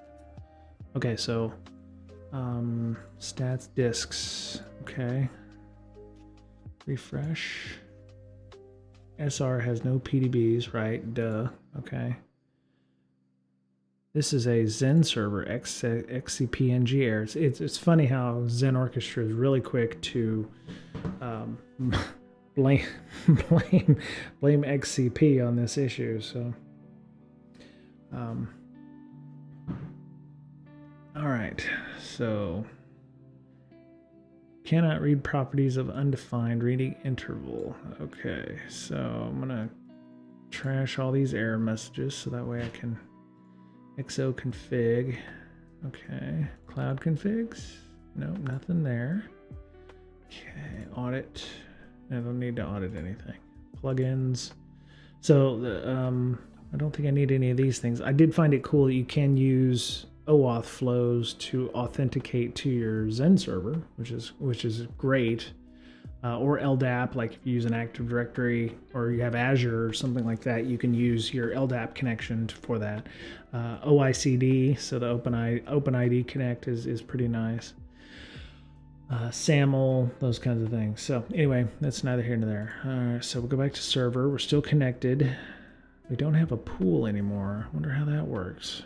Okay, so stats disks. Okay. Refresh. SR has no PDBs, right? Duh. Okay. This is a Zen server, xcp-ng errors. It's funny how Zen Orchestra is really quick to blame XCP on this issue. So, all right. So, cannot read properties of undefined reading interval. Okay, so I'm gonna trash all these error messages so that way I can XO config. Okay, cloud configs. Nope, nothing there. Okay, audit. I don't need to audit anything. Plugins. So I don't think I need any of these things. I did find it cool that you can use OAuth flows to authenticate to your Zen server, which is great. or LDAP, like if you use an Active Directory or you have Azure or something like that, you can use your LDAP connection for that. OICD, so the OpenID Connect is pretty nice. SAML, those kinds of things. So anyway, that's neither here nor there. So we'll go back to server. We're still connected. We don't have a pool anymore. I wonder how that works.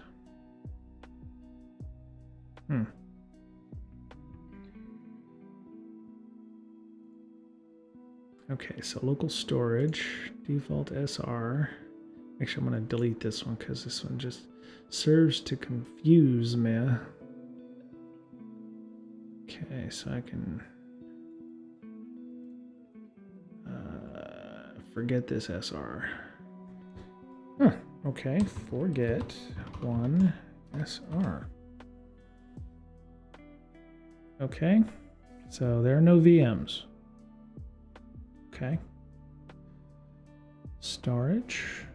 Okay, so local storage, default SR. Actually, I'm going to delete this one because this one just serves to confuse me. Okay, so I can forget this SR. Huh, okay, forget one SR. Okay, so there are no VMs. Okay. Storage.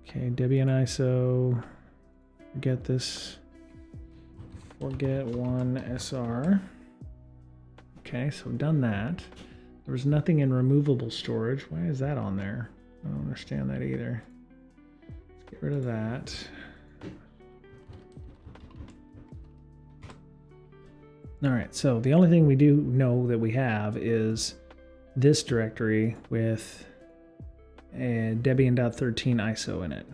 Okay, Debian ISO. Forget this. Forget one SR. Okay, so I've done that. There was nothing in removable storage. Why is that on there? I don't understand that either. Let's get rid of that. All right, so the only thing we do know that we have is this directory with a Debian.13 ISO in it.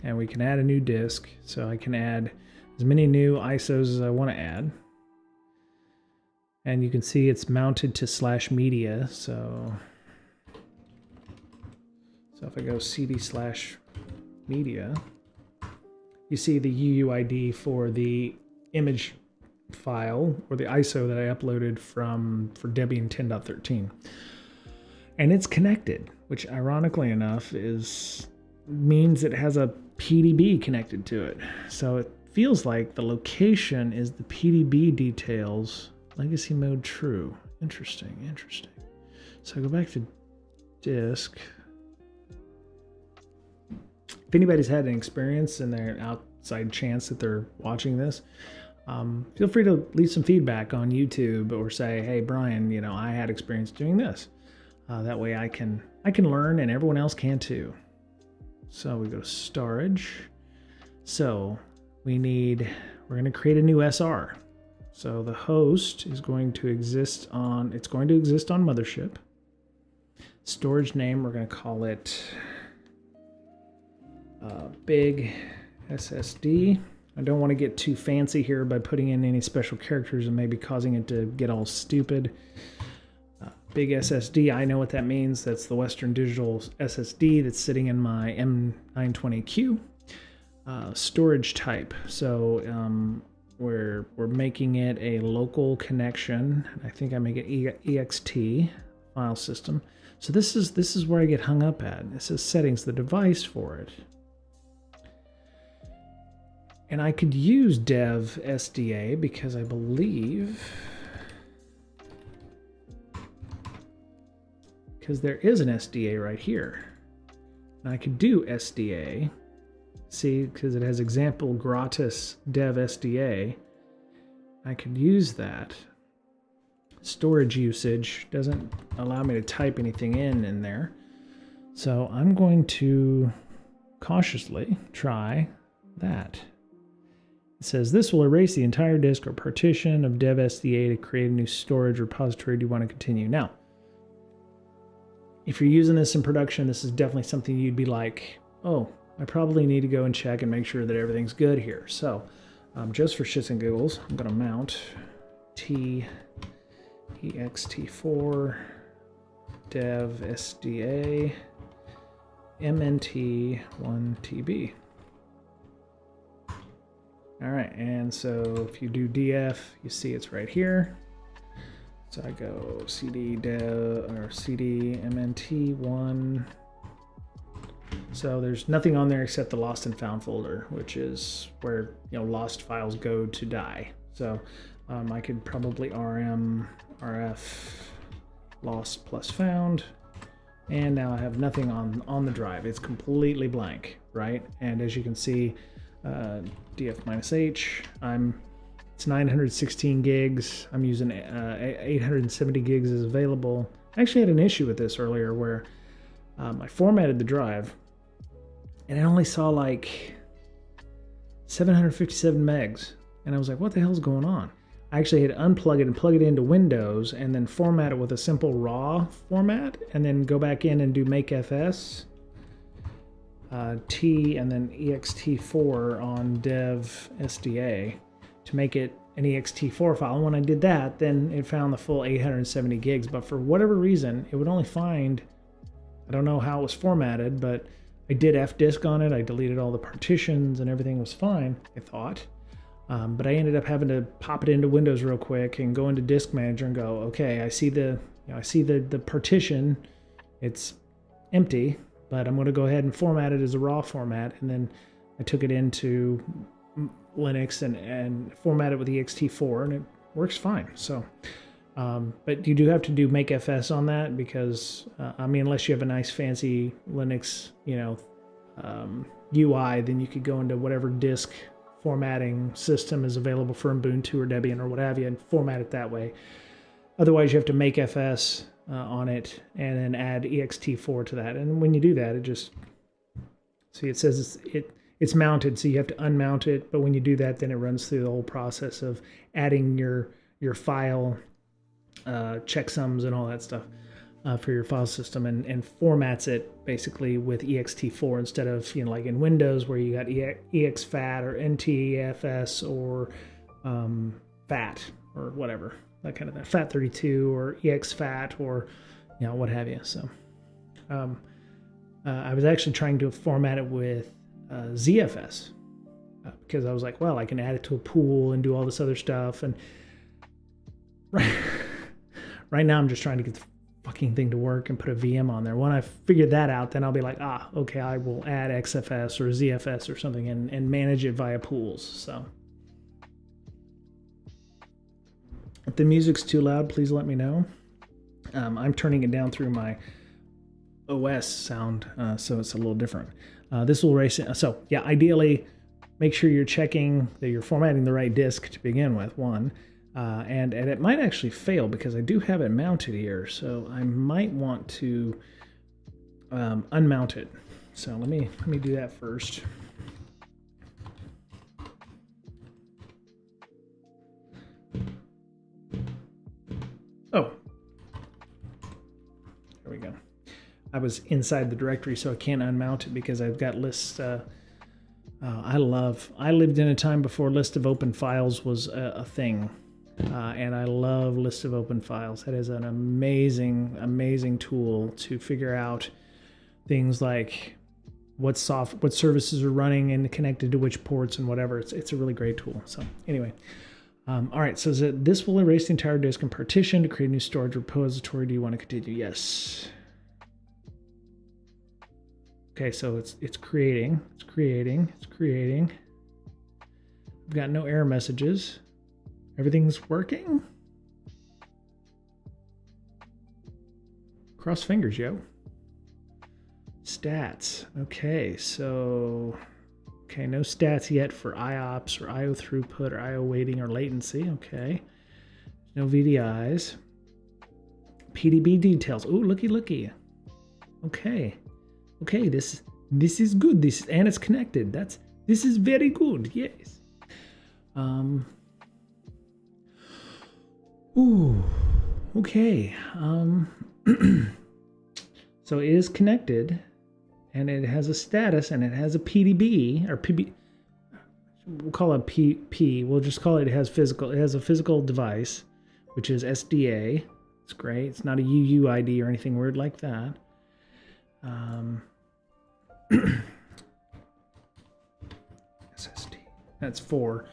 And we can add a new disk, so I can add as many new ISOs as I want to add. And you can see it's mounted to /media, so if I go cd/media, you see the UUID for the image file or the ISO that I uploaded for Debian 10.13, and it's connected, which ironically enough means it has a PDB connected to it. So it feels like the location is the PDB details. Legacy mode true. Interesting. So I go back to disk. If anybody's had an experience in their outside chance that they're watching this, feel free to leave some feedback on YouTube or say, hey, Brian, I had experience doing this. That way I can learn and everyone else can too. So we go to storage. So we're going to create a new SR. So the host is going to exist on mothership. Storage name, we're going to call it big SSD. I don't want to get too fancy here by putting in any special characters and maybe causing it to get all stupid. Big SSD, I know what that means. That's the Western Digital SSD that's sitting in my M920Q. Storage type, so we're making it a local connection. I think I make it ext file system. So this is where I get hung up at. It says settings, the device for it. And I could use dev SDA because I believe, because there is an SDA right here. And I could do SDA. See, because it has example gratis dev SDA. I could use that. Storage usage doesn't allow me to type anything in there. So I'm going to cautiously try that. It says this will erase the entire disk or partition of dev SDA to create a new storage repository. Do you want to continue? Now, if you're using this in production, this is definitely something you'd be like, oh, I probably need to go and check and make sure that everything's good here. So just for shits and giggles, I'm going to mount ext4 dev SDA mnt1tb. All right, and so if you do df, you see it's right here. So I go cd dev or cd mnt1. So there's nothing on there except the lost and found folder, which is where lost files go to die. So I could probably rm rf lost plus found, and now I have nothing on the drive. It's completely blank, right? And as you can see, df-h, I'm It's 916 gigs. I'm using 870 gigs is available. I actually had an issue with this earlier where I formatted the drive and I only saw like 757 megs. And I was like, what the hell's going on? I actually had to unplug it and plug it into Windows and then format it with a simple raw format and then go back in and do makefs T and then ext4 on dev SDA to make it an ext4 file. And when I did that, then it found the full 870 gigs. But for whatever reason, it would only find, I don't know how it was formatted, but I did fdisk on it. I deleted all the partitions and everything was fine, I thought. But I ended up having to pop it into Windows real quick and go into Disk Manager and go, okay, I see the partition. It's empty, but I'm going to go ahead and format it as a raw format. And then I took it into Linux and format it with ext4, and it works fine. So, but you do have to do makefs on that because, I mean, unless you have a nice fancy Linux, UI, then you could go into whatever disk formatting system is available for Ubuntu or Debian or what have you and format it that way. Otherwise, you have to makefs on it and then add ext4 to that. And when you do that, it just, see, it says it's mounted, so you have to unmount it. But when you do that, then it runs through the whole process of adding your file checksums and all that stuff for your file system and formats it basically with ext4 instead of, like in Windows where you got exFAT or NTFS or FAT or whatever, that kind of thing, FAT32 or exFAT or, what have you. So I was actually trying to format it with ZFS because I was like, well, I can add it to a pool and do all this other stuff. And right now I'm just trying to get the fucking thing to work and put a VM on there. When I figure that out, then I'll be like, okay, I will add XFS or ZFS or something and manage it via pools. So if the music's too loud, please let me know. I'm turning it down through my OS sound, so it's a little different. This will race it. So yeah, ideally, make sure you're checking that you're formatting the right disk to begin with, one. And it might actually fail because I do have it mounted here, so I might want to unmount it. So let me do that first. Oh, there we go. I was inside the directory, so I can't unmount it because I've got lists. I lived in a time before list of open files was a thing. And I love list of open files. That is an amazing, amazing tool to figure out things like what services are running and connected to which ports and whatever. It's a really great tool. So anyway, all right. So this will erase the entire disk and partition to create a new storage repository. Do you want to continue? Yes. Okay. So it's creating. I've got no error messages. Everything's working? Cross fingers, yo. Stats. Okay, so... Okay, no stats yet for IOPS or IO throughput or IO waiting or latency. Okay. No VDIs. PDB details. Ooh, looky. Okay. Okay, this is good. And it's connected. This is very good. Yes. Ooh, okay. So it is connected, and it has a status, and it has a PDB or PB. We'll call it PP. We'll just call it. It has a physical device, which is SDA. It's great. It's not a UUID or anything weird like that. SSD. That's 4.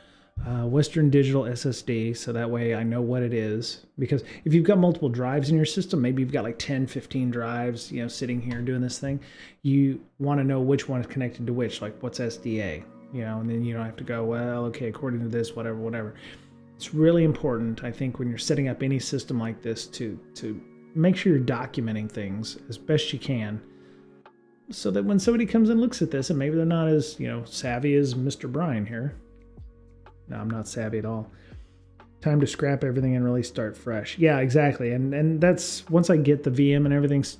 Western Digital SSD, so that way I know what it is. Because if you've got multiple drives in your system, maybe you've got like 10, 15 drives, sitting here doing this thing, you want to know which one is connected to which, like what's SDA, and then you don't have to go, well, okay, according to this, whatever. It's really important, I think, when you're setting up any system like this to make sure you're documenting things as best you can, so that when somebody comes and looks at this, and maybe they're not as, savvy as Mr. Brian here. No, I'm not savvy at all. Time to scrap everything and really start fresh. Yeah, exactly. And that's once I get the VM and everything's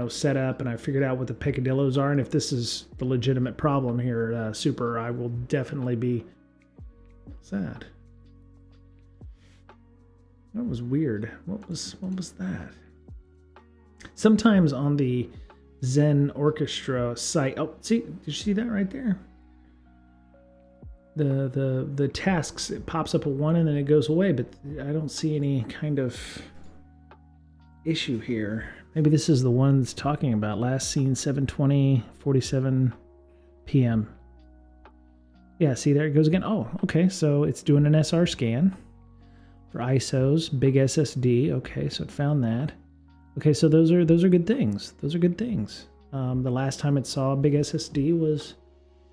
set up and I figured out what the peccadillos are, and if this is the legitimate problem here, Super, I will definitely be. What's that? That was weird. What was that? Sometimes on the Zen Orchestra site. Oh, see, did you see that right there? The tasks, it pops up a 1 and then it goes away, but I don't see any kind of issue here. Maybe this is the one that's talking about last seen 7:20:47 p.m. Yeah, see there it goes again. Oh, okay, so it's doing an SR scan for ISOs, big SSD. Okay, so it found that. Okay, so those are good things. Those are good things. The last time it saw a big SSD was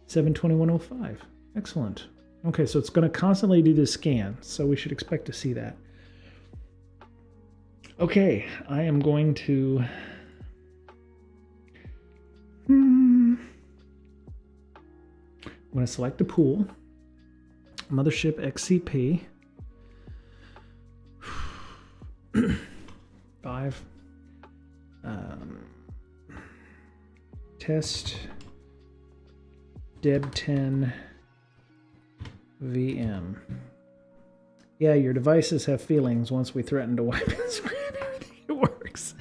7:21:05. Excellent. Okay, so it's going to constantly do this scan, so we should expect to see that. Okay, I am going to... I'm going to select a pool. Mothership XCP. 5. Test deb10 VM. Yeah, your devices have feelings once we threaten to wipe and scrap everything. It works.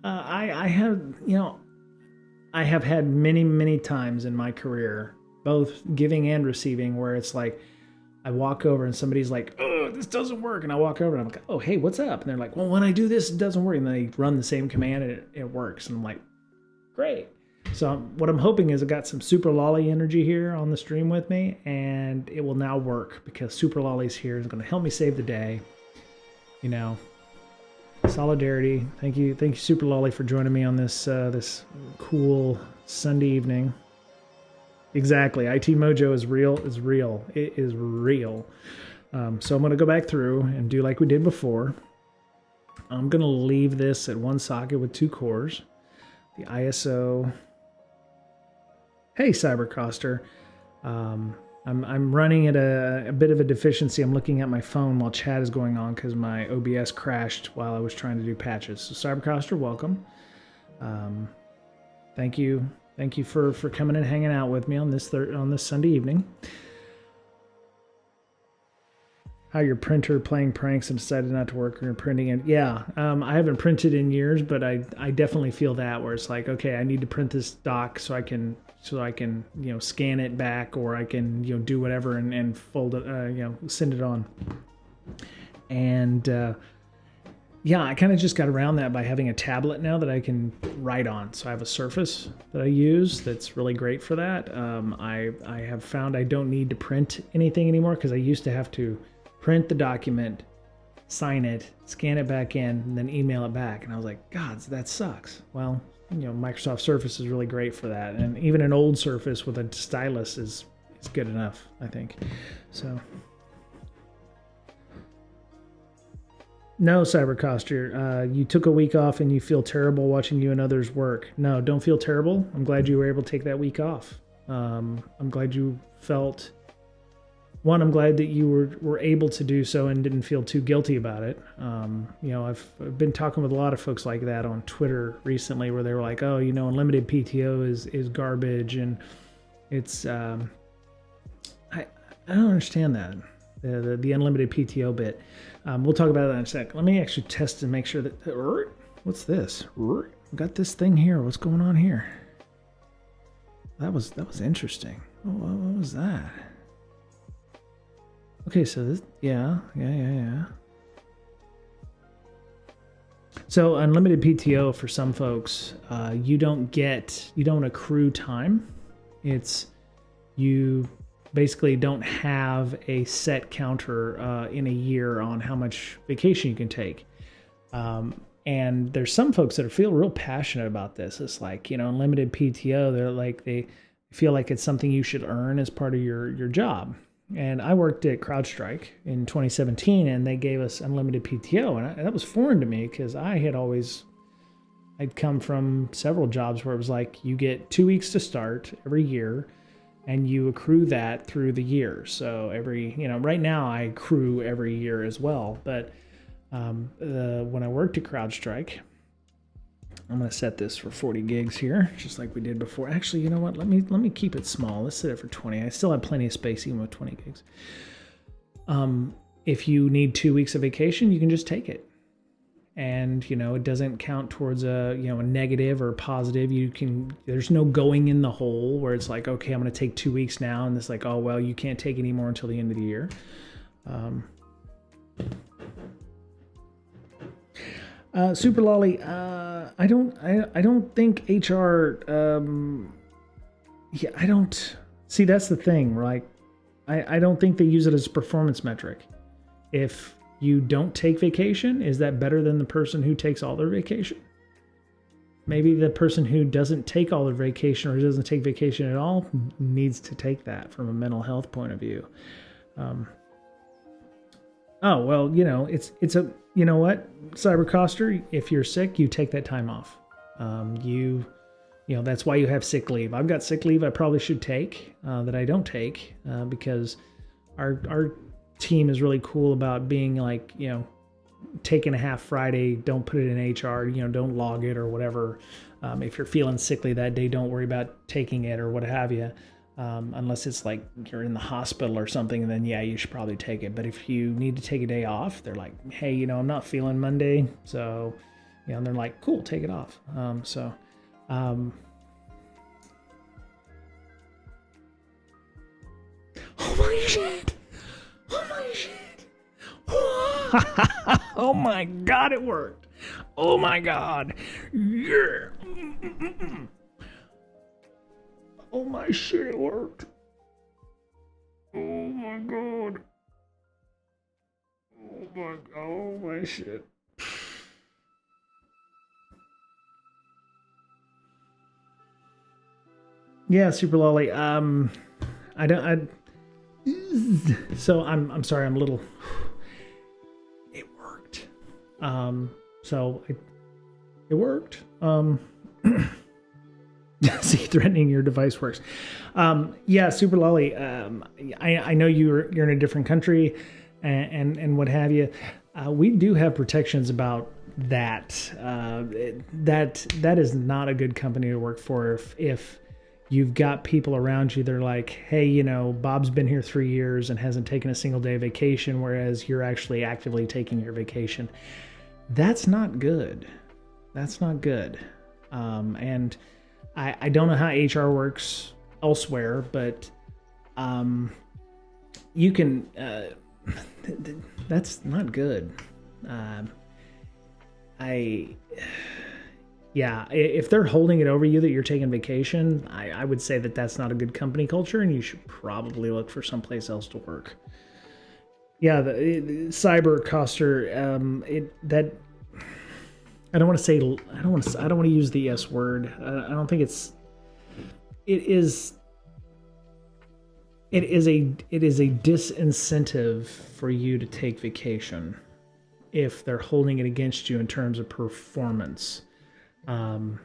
I have had many times in my career, both giving and receiving, where it's like I walk over and somebody's like, "Oh, this doesn't work," and I walk over and I'm like, "Oh, hey, what's up?" And they're like, "Well, when I do this, it doesn't work." And they run the same command and it works. And I'm like, "Great." So what I'm hoping is I got some Super Lolly energy here on the stream with me, and it will now work because Super Lolly's here and is going to help me save the day. Solidarity. Thank you, Super Lolly, for joining me on this this cool Sunday evening. Exactly. IT Mojo is real. It is real. So I'm going to go back through and do like we did before. I'm going to leave this at one socket with 2 cores. The ISO. Hey, Cybercoster. I'm running at a bit of a deficiency. I'm looking at my phone while chat is going on because my OBS crashed while I was trying to do patches. So Cybercoster, welcome. Thank you for coming and hanging out with me on this Sunday evening. How your printer playing pranks and decided not to work, or you're printing it. Yeah, I haven't printed in years, but I definitely feel that, where it's like, okay, I need to print this doc so I can scan it back, or I can do whatever and fold it, send it on. And yeah, I kind of just got around that by having a tablet now that I can write on. So I have a Surface that I use that's really great for that. I have found I don't need to print anything anymore, because I used to have to print the document, sign it, scan it back in, and then email it back. And I was like, God, that sucks. Well, Microsoft Surface is really great for that. And even an old Surface with a stylus is good enough, I think. So, no, Cybercoster, you took a week off and you feel terrible watching you and others work. No, don't feel terrible. I'm glad you were able to take that week off. I'm glad you felt... One, I'm glad that you were able to do so and didn't feel too guilty about it. I've been talking with a lot of folks like that on Twitter recently, where they were like, "Oh, unlimited PTO is garbage," and it's I don't understand that the unlimited PTO bit. We'll talk about that in a sec. Let me actually test and make sure that. What's this? We got this thing here. What's going on here? That was interesting. What was that? Okay, so this, yeah. So unlimited PTO for some folks, you don't accrue time. It's, you basically don't have a set counter in a year on how much vacation you can take. And there's some folks that feel real passionate about this. It's like, unlimited PTO, they feel like it's something you should earn as part of your job. And I worked at CrowdStrike in 2017, and they gave us unlimited PTO. And that was foreign to me, because I'd come from several jobs where it was like, you get 2 weeks to start every year. and you accrue that through the year. So right now I accrue every year as well. But when I worked at CrowdStrike, I'm going to set this for 40 gigs here, just like we did before. Actually, you know what? Let me keep it small. Let's set it for 20. I still have plenty of space even with 20 gigs. If you need 2 weeks of vacation, you can just take it. And, it doesn't count towards a negative or positive. There's no going in the hole where it's like, okay, I'm going to take 2 weeks now. And it's like, oh, well, you can't take any more until the end of the year. Super Lolly, I don't think HR, I don't see, that's the thing, right? I don't think they use it as a performance metric. If you don't take vacation, is that better than the person who takes all their vacation? Maybe the person who doesn't take all their vacation or doesn't take vacation at all needs to take that from a mental health point of view. Oh, well, it's a, you know what, Cybercoster, if you're sick, you take that time off. That's why you have sick leave. I've got sick leave I probably should take that I don't take because our team is really cool about being like, taking a half Friday, don't put it in HR, don't log it or whatever. If you're feeling sickly that day, don't worry about taking it or what have you. Unless it's like you're in the hospital or something, and then you should probably take it. But if you need to take a day off, they're like, hey, I'm not feeling Monday, so and they're like, cool, take it off. Oh my shit! Oh my shit! Oh my god, it worked! Oh my god! Yeah! Oh my shit, it worked. Oh my god. Oh my shit. Yeah, Super Lolly. I'm sorry, I'm a little. It worked. It worked. See, threatening your device works. Yeah, Super Lolly. I know you're in a different country, and what have you. We do have protections about that. That is not a good company to work for if you've got people around you that are like, hey, Bob's been here 3 years and hasn't taken a single day of vacation, whereas you're actually actively taking your vacation. That's not good. That's not good. And I don't know how HR works elsewhere, but you can. That's not good. If they're holding it over you that you're taking vacation, I would say that that's not a good company culture, and you should probably look for someplace else to work. Yeah, the cyber coster. I don't want to use the S word. I don't think it is a disincentive for you to take vacation if they're holding it against you in terms of performance. I don't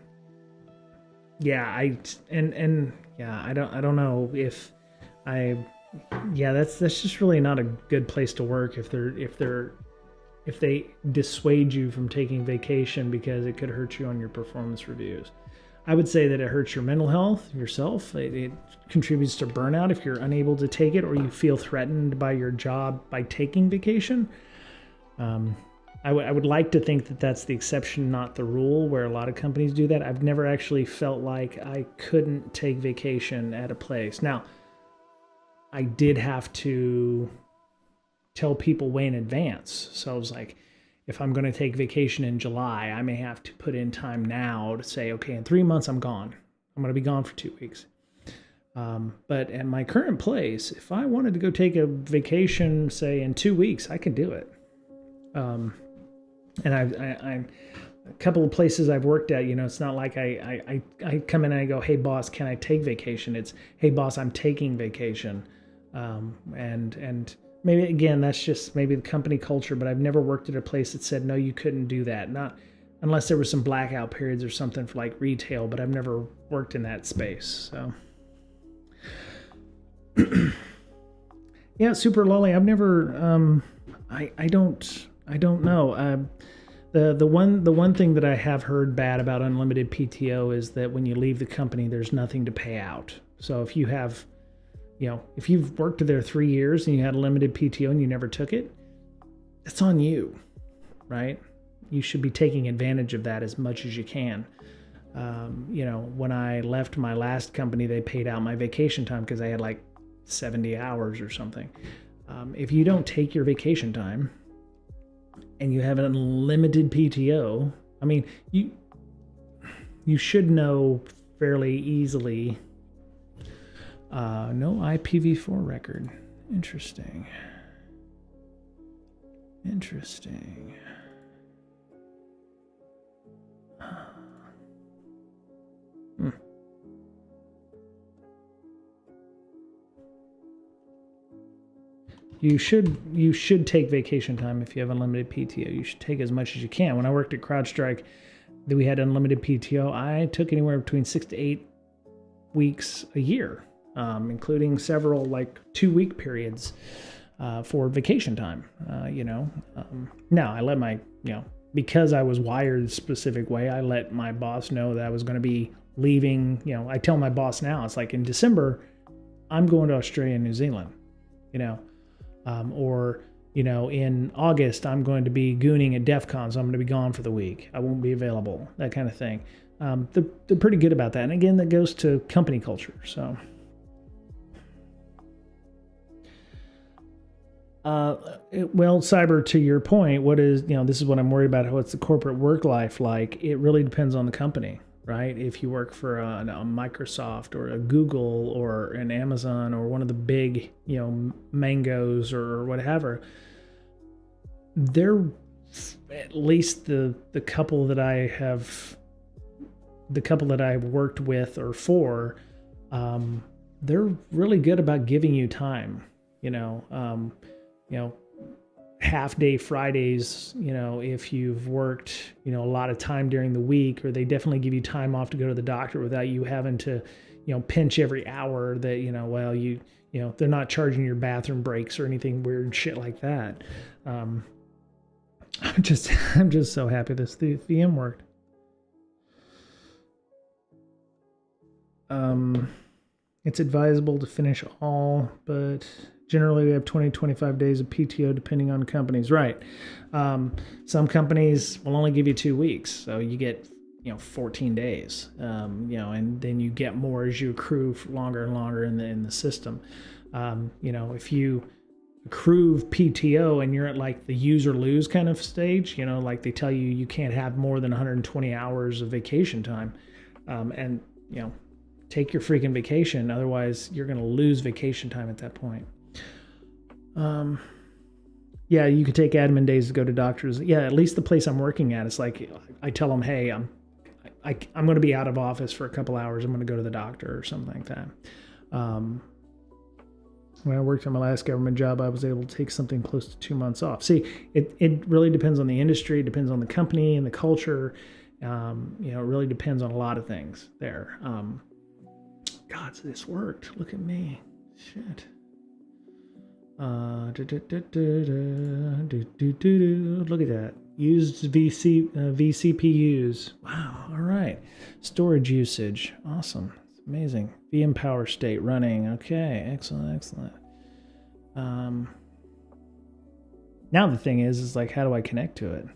know if that's just really not a good place to work if they dissuade you from taking vacation because it could hurt you on your performance reviews. I would say that it hurts your mental health, yourself. It contributes to burnout if you're unable to take it or you feel threatened by your job by taking vacation. I would like to think that that's the exception, not the rule, where a lot of companies do that. I've never actually felt like I couldn't take vacation at a place. Now, I did have to tell people way in advance. So I was like, if I'm going to take vacation in July, I may have to put in time now to say, okay, in 3 months, I'm gone. I'm going to be gone for 2 weeks. But at my current place, if I wanted to go take a vacation, say in 2 weeks, I could do it. And I'm a couple of places I've worked at, it's not like I come in and I go, hey boss, can I take vacation? It's, hey boss, I'm taking vacation. And maybe, again, that's just maybe the company culture, but I've never worked at a place that said, no, you couldn't do that. Not unless there were some blackout periods or something for like retail, but I've never worked in that space. So, Yeah, super lolly. I've never. I don't know. The one thing that I have heard bad about unlimited PTO is that when you leave the company, there's nothing to pay out. So if you have, if you've worked there 3 years and you had a limited PTO and you never took it, it's on you, right? You should be taking advantage of that as much as you can. When I left my last company, they paid out my vacation time because I had like 70 hours or something. If you don't take your vacation time and you have an unlimited PTO, I mean, you should know fairly easily. No IPv4 record. Interesting. You should take vacation time if you have unlimited PTO. You should take as much as you can. When I worked at CrowdStrike, we had unlimited PTO. I took anywhere between 6 to 8 weeks a year, including several 2-week periods for vacation time. Now I let my because I was wired a specific way, I let my boss know that I was going to be leaving. I tell my boss now, it's like in December, I'm going to Australia and New Zealand. Or in August, I'm going to be gooning at DEF CON, so I'm going to be gone for the week. I won't be available, that kind of thing. They're pretty good about that. And again, that goes to company culture. So, Cyber, to your point, this is what I'm worried about. What's the corporate work life like? It really depends on the company, right? If you work for a Microsoft or a Google or an Amazon or one of the big, Mangoes or whatever, they're at least the couple that I've worked with or for, they're really good about giving you time, half day Fridays, if you've worked, a lot of time during the week, or they definitely give you time off to go to the doctor without you having to, pinch every hour that, they're not charging your bathroom breaks or anything weird shit like that. I'm just so happy this VM worked. It's advisable to finish all, but generally we have 20-25 days of PTO depending on companies. Right. Some companies will only give you 2 weeks. So you get, 14 days, and then you get more as you accrue for longer and longer in the system. If you accrue PTO and you're at the use or lose kind of stage, they tell you can't have more than 120 hours of vacation time. And take your freaking vacation. Otherwise you're going to lose vacation time at that point. Yeah, you could take admin days to go to doctors. Yeah, at least the place I'm working at, it's like I tell them, hey, I'm going to be out of office for a couple hours. I'm going to go to the doctor or something like that. When I worked on my last government job, I was able to take something close to 2 months off. See, it really depends on the industry, it depends on the company and the culture. It really depends on a lot of things there. God, this worked. Look at me. Shit. Look at that. Used vCPUs. Wow. All right. Storage usage. Awesome. It's amazing. VM power state running. Okay. Excellent. Now the thing is how do I connect to it?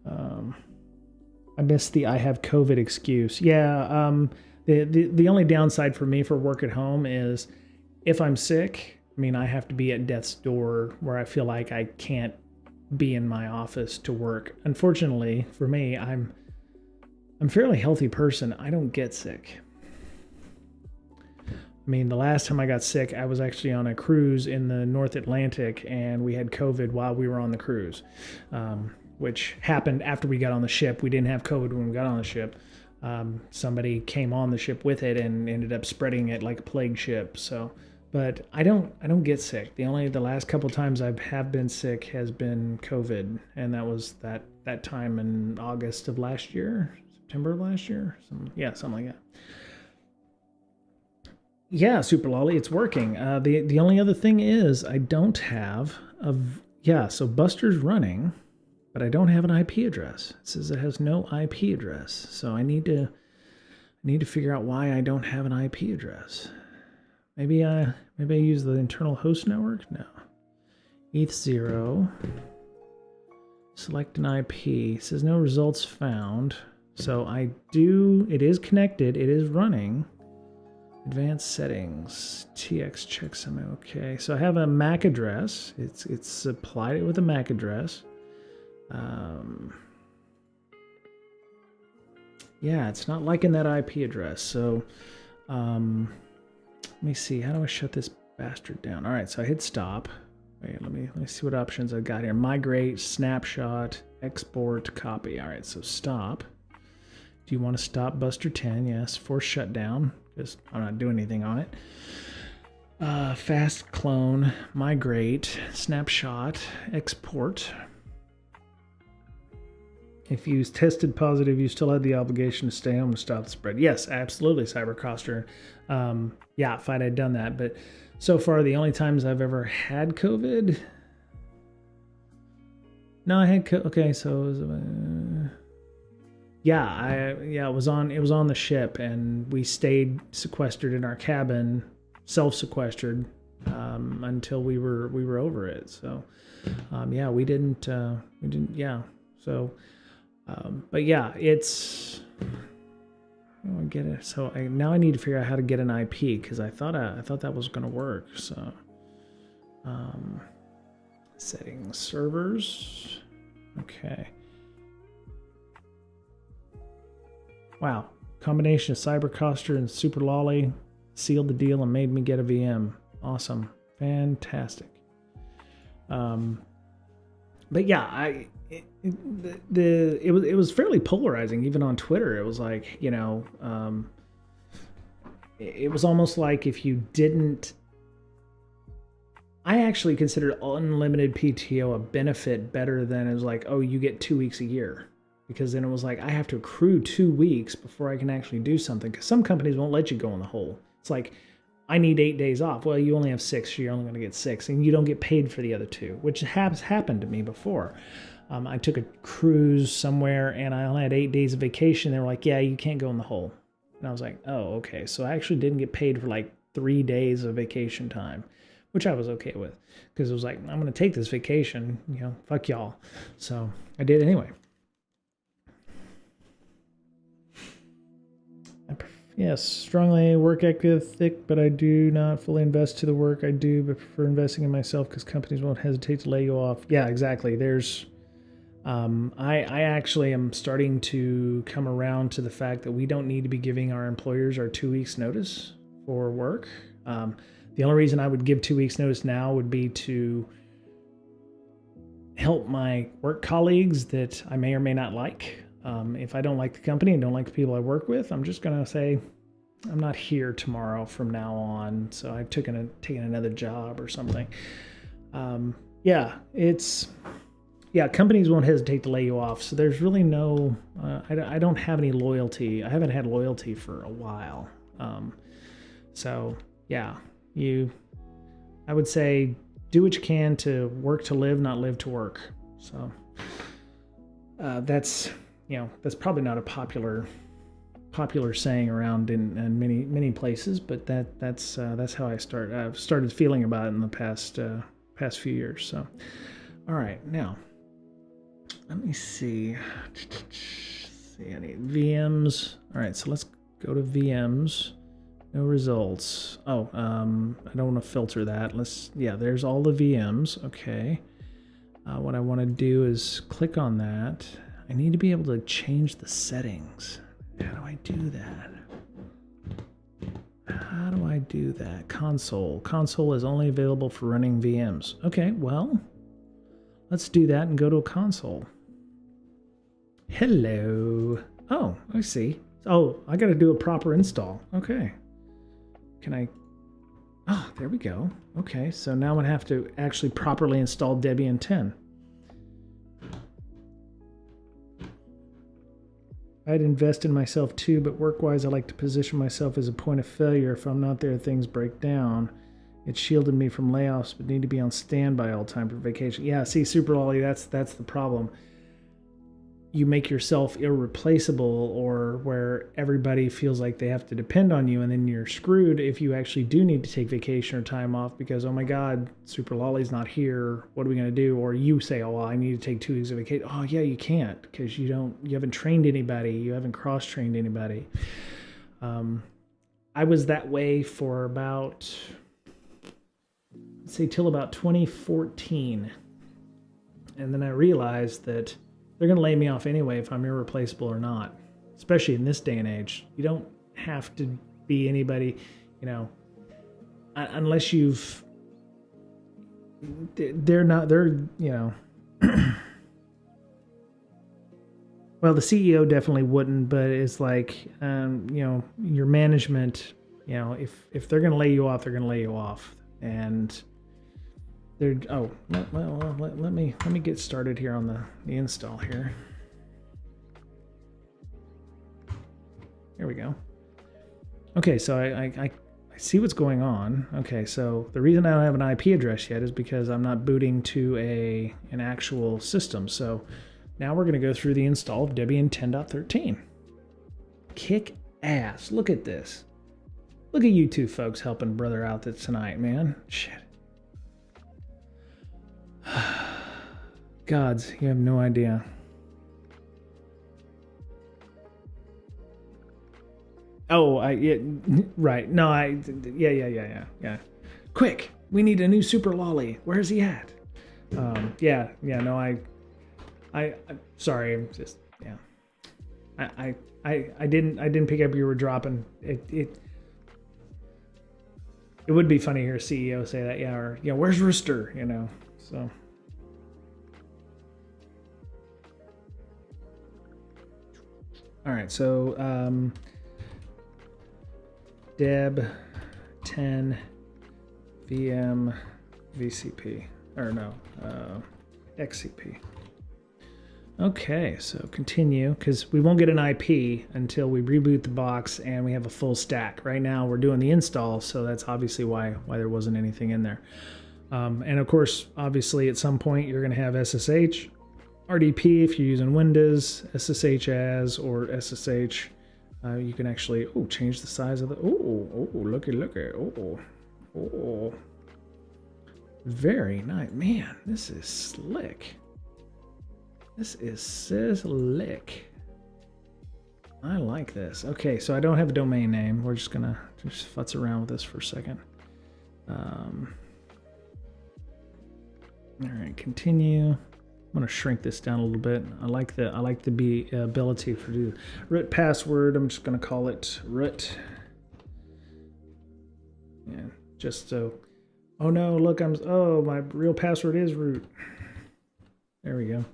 I missed the I have COVID excuse. Yeah. The only downside for me for work at home is if I'm sick, I have to be at death's door where I feel like I can't be in my office to work. Unfortunately for me, I'm a fairly healthy person. I don't get sick. The last time I got sick, I was actually on a cruise in the North Atlantic and we had COVID while we were on the cruise, which happened after we got on the ship. We didn't have COVID when we got on the ship. Somebody came on the ship with it and ended up spreading it like a plague ship. So, but I don't get sick. The last couple times I have been sick has been COVID, and that was that time in August of last year, September of last year, something like that. Yeah, Super Lolly, it's working. The only other thing is I don't have a yeah. So Buster's running, but I don't have an IP address. It says it has no IP address. So I need to figure out why I don't have an IP address. Maybe I use the internal host network. No. ETH0. Select an IP. It says no results found. So it is connected. It is running. Advanced settings. TX checksum. Okay. So I have a MAC address. It's supplied it with a MAC address. Yeah, it's not liking that IP address. So let me see. How do I shut this bastard down? All right. So I hit stop. Wait, let me see what options I got here. Migrate, snapshot, export, copy. All right, so stop. Do you want to stop Buster 10? Yes. Force shutdown, because I'm not doing anything on it. Fast clone, migrate, snapshot, export. If you tested positive, you still had the obligation to stay home to stop the spread. Yes, absolutely, Cybercoster. Yeah, if I'd done that, but so far, the only times I've ever had COVID. No, I had okay. So it was, it was on the ship, and we stayed sequestered in our cabin, self-sequestered, until we were over it. So, yeah, we didn't. Yeah. So, but yeah, it's. I get it. So now I need to figure out how to get an IP, because I thought that was going to work. So, settings, servers. Okay. Wow. Combination of Cybercoster and Super Lolly sealed the deal and made me get a VM. Awesome. Fantastic. But yeah, it was fairly polarizing, even on Twitter. It was like, it was almost like if you didn't. I actually considered unlimited PTO a benefit better than it was like, oh, you get 2 weeks a year, because then it was like I have to accrue 2 weeks before I can actually do something, because some companies won't let you go in the hole. It's like, I need 8 days off. Well, you only have 6, so you're only going to get 6, and you don't get paid for the other 2, which has happened to me before. I took a cruise somewhere, and I only had 8 days of vacation. They were like, yeah, you can't go in the hole. And I was like, oh, okay. So I actually didn't get paid for like 3 days of vacation time, which I was okay with, because it was like, I'm going to take this vacation, fuck y'all. So I did anyway. Yes, strongly work ethic, but I do not fully invest to the work I do, but prefer investing in myself because companies won't hesitate to lay you off. Yeah, exactly. I actually am starting to come around to the fact that we don't need to be giving our employers our 2 weeks notice for work. The only reason I would give 2 weeks notice now would be to help my work colleagues that I may or may not like. If I don't like the company and don't like the people I work with, I'm just going to say, I'm not here tomorrow from now on. So I've taken another job or something. Companies won't hesitate to lay you off. So there's really no, I don't have any loyalty. I haven't had loyalty for a while. I would say do what you can to work to live, not live to work. So that's probably not a popular saying around in many places, but that's how I started feeling about it in the past few years. So, all right, now let me see. I need VMs. All right, so let's go to VMs. No results. Oh, I don't want to filter that. There's all the VMs. Okay. What I want to do is click on that. I need to be able to change the settings. How do I do that? Console. Console is only available for running VMs. Okay, well, let's do that and go to a console. Hello. Oh, I see. Oh, I got to do a proper install. Okay. Can I? Oh, there we go. Okay, so now I'm going to have to actually properly install Debian 10. I'd invest in myself too, but work-wise, I like to position myself as a point of failure. If I'm not there, things break down. It shielded me from layoffs, but need to be on standby all the time for vacation. Yeah, see, Super Lolly, that's the problem. You make yourself irreplaceable, or where everybody feels like they have to depend on you, and then you're screwed if you actually do need to take vacation or time off because, oh my God, Super Lolly's not here. What are we going to do? Or you say, oh, well, I need to take 2 weeks of vacation. Oh yeah, you can't because you haven't trained anybody. You haven't cross-trained anybody. I was that way for about, let's say, till about 2014. And then I realized that they're going to lay me off anyway if I'm irreplaceable or not, especially in this day and age. You don't have to be anybody, unless you've, they're, well, the CEO definitely wouldn't, but it's like, your management, if they're going to lay you off, they're going to lay you off. And let me get started here on the install here. There we go. Okay, so I see what's going on. Okay, so the reason I don't have an IP address yet is because I'm not booting to an actual system. So now we're going to go through the install of Debian 10.13. Kick ass. Look at this. Look at you two folks helping brother out tonight, man. Shit. Gods, you have no idea. Oh, right. No, yeah. Quick, we need a new Super Lolly. Where's he at? No, I sorry, I'm just, yeah. I didn't pick up you were dropping. It would be funny to hear a CEO say that, yeah, or, where's Rooster, so. All right, so Deb 10 VM VCP, or no, XCP. Okay, so continue, because we won't get an IP until we reboot the box and we have a full stack. Right now we're doing the install, so that's obviously why there wasn't anything in there. And of course, obviously at some point you're going to have SSH, RDP if you're using Windows, SSH as, or SSH. You can actually, change the size of the, look at, very nice. Man, this is slick. This is slick. I like this. Okay, so I don't have a domain name. We're just gonna futz around with this for a second. All right, continue. I'm gonna shrink this down a little bit. I like the ability for the root password. I'm just gonna call it root. Yeah, just so. Oh no! Look, my real password is root. There we go.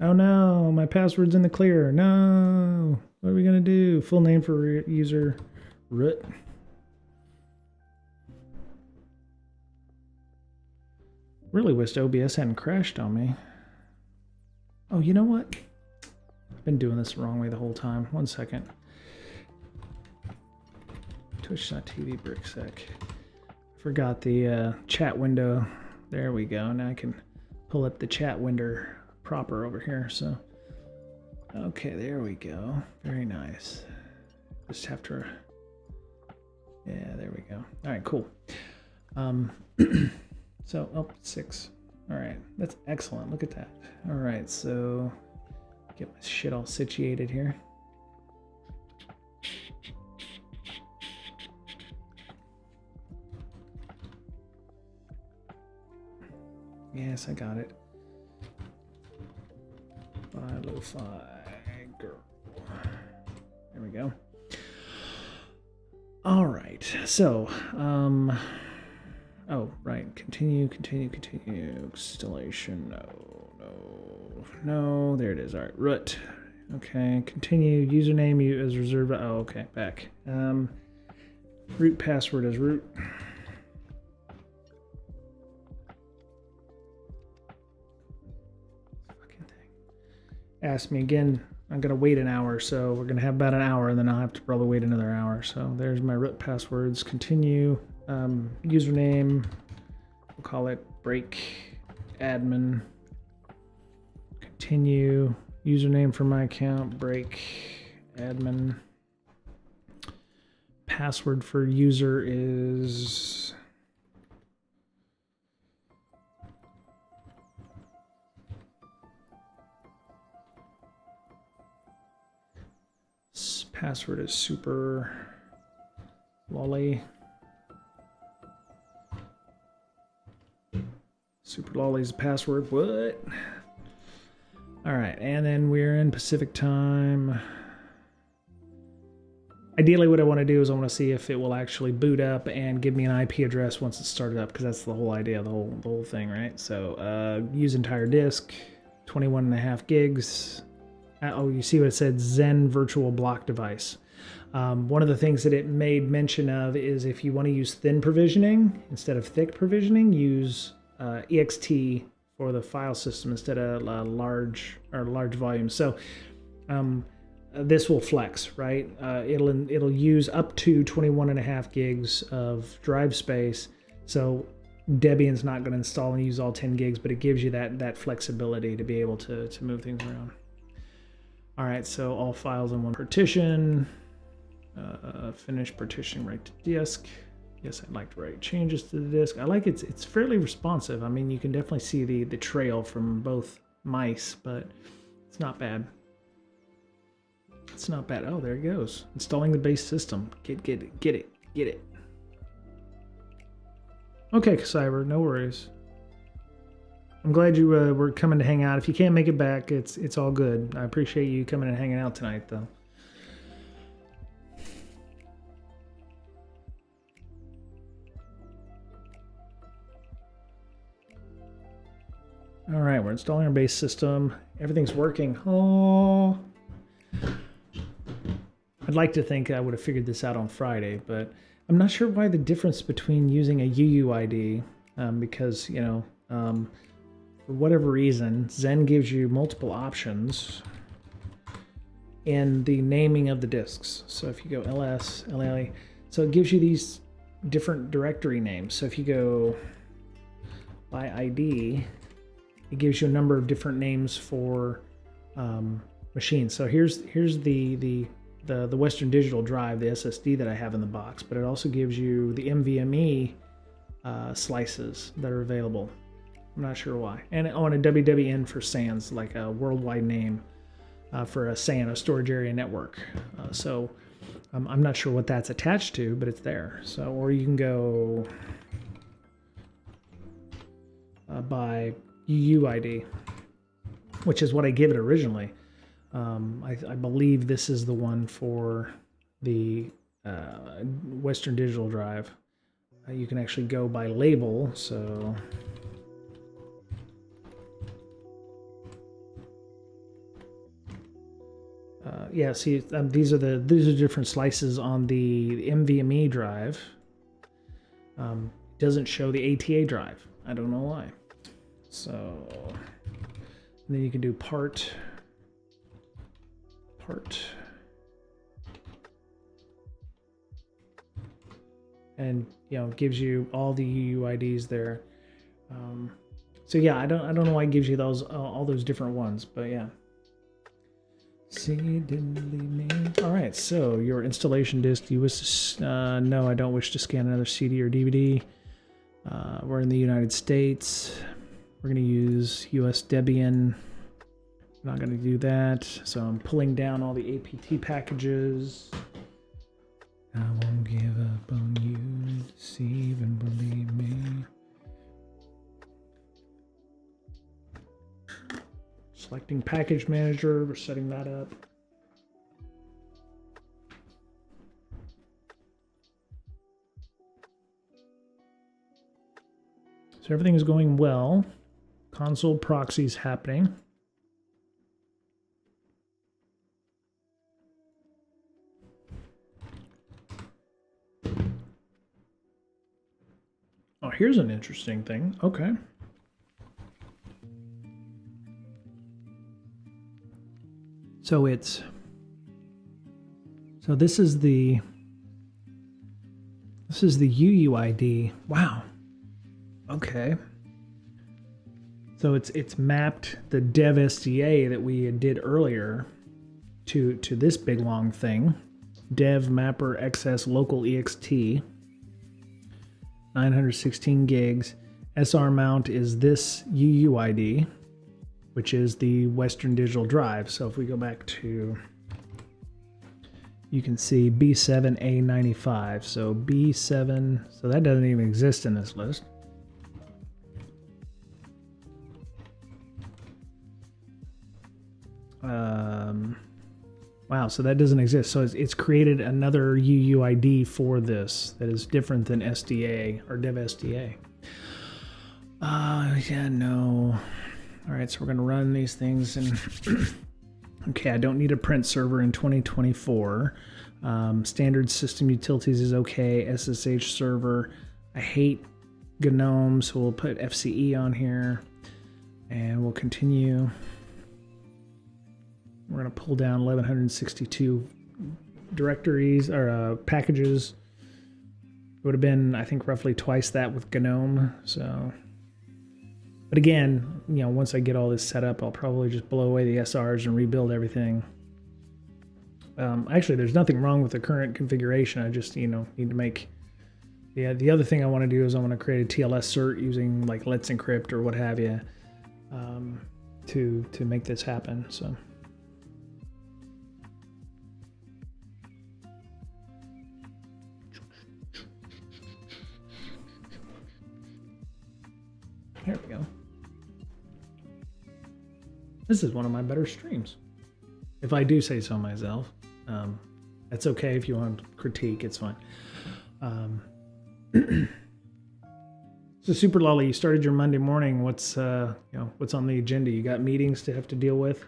Oh no, my password's in the clear. No, what are we gonna do? Full name for user root. Really wished OBS hadn't crashed on me. Oh, you know what? I've been doing this the wrong way the whole time. 1 second. Twitch.tv bricksec. Forgot the chat window. There we go. Now I can pull up the chat window proper over here. So, okay, there we go. Very nice. Just have to. Yeah, there we go. All right, cool. So, 6. All right, that's excellent. Look at that. All right, so get my shit all situated here. Yes, I got it. Lo-fi girl. There we go. All right, so, oh, right, continue, installation, no, there it is, all right, root, okay, continue, username you as reserved, oh, okay, back, root password as root. Fucking thing. Ask me again, I'm going to wait an hour, so we're going to have about an hour, and then I'll have to probably wait another hour. So there's my root passwords. Continue. Username, we'll call it break admin. Continue. Username for my account, break admin. Password for user is... Password is super lolly. Super lolly's password. What? All right, and then we're in Pacific time. Ideally, what I want to do is I want to see if it will actually boot up and give me an IP address once it's started up, because that's the whole idea, the whole thing, right? So use entire disk, 21.5 gigs. Oh, you see what it said, Zen virtual block device. One of the things that it made mention of is if you want to use thin provisioning instead of thick provisioning, use ext for the file system instead of large volume. So this will flex, right? It'll use up to 21.5 gigs of drive space. So Debian's not going to install and use all 10 gigs, but it gives you that flexibility to be able to move things around. All right, so all files in one partition. Finish partitioning right to disk. Yes, I'd like to write changes to the disk. I like it's fairly responsive. I mean, you can definitely see the trail from both mice, but it's not bad. It's not bad. Oh, there it goes. Installing the base system. Get it. Okay, Cyber, no worries. I'm glad you were coming to hang out. If you can't make it back, it's all good. I appreciate you coming and hanging out tonight, though. All right, we're installing our base system. Everything's working. Oh, I'd like to think I would have figured this out on Friday, but I'm not sure why the difference between using a UUID, because, you know, for whatever reason, Zen gives you multiple options in the naming of the disks. So if you go ls, LLA, so it gives you these different directory names. So if you go by ID, it gives you a number of different names for machines. So here's the Western Digital drive, the SSD that I have in the box, but it also gives you the NVMe slices that are available. I'm not sure why. And on a WWN for SANs, like a worldwide name for a SAN, a storage area network. So I'm not sure what that's attached to, but it's there. So, or you can go by UUID, which is what I gave it originally. I believe this is the one for the Western Digital drive. You can actually go by label, so yeah, see, these are different slices on the NVMe drive. Doesn't show the ATA drive. I don't know why. So and then you can do part, and you know, it gives you all the UUIDs there. So yeah, I don't know why it gives you those all those different ones, but yeah. See, didn't leave me. All right, so your installation disk. Do you wish to, no, I don't wish to scan another CD or DVD. We're in the United States. We're going to use US Debian. I'm not going to do that. So I'm pulling down all the APT packages. I won't give up on you, deceive and believe me. Selecting package manager, we're setting that up. So everything is going well. Console proxy is happening. Oh, here's an interesting thing. Okay. So this is the UUID. Wow. Okay. So it's mapped the dev SDA that we did earlier to this big long thing. Dev mapper XS local ext 916 gigs. SR mount is this UUID, which is the Western Digital drive. So if we go back to, you can see B7A95. So B7, so that doesn't even exist in this list. Wow, so that doesn't exist. So it's created another UUID for this that is different than SDA or Dev SDA. Yeah, no. All right, so we're gonna run these things and okay, I don't need a print server in 2024. Standard system utilities is okay. SSH server. I hate GNOME, so we'll put FCE on here and we'll continue. We're going to pull down 1162 directories or packages. It would have been, I think, roughly twice that with GNOME. So, but again, you know, once I get all this set up, I'll probably just blow away the SRs and rebuild everything. Actually, there's nothing wrong with the current configuration. I just, you know, need to make. Yeah, the other thing I want to do is I want to create a TLS cert using like Let's Encrypt or what have you, to make this happen. So. There we go. This is one of my better streams, if I do say so myself. That's okay if you want to critique, it's fine. So Super Lolly, you started your Monday morning. What's what's on the agenda? You got meetings to have to deal with?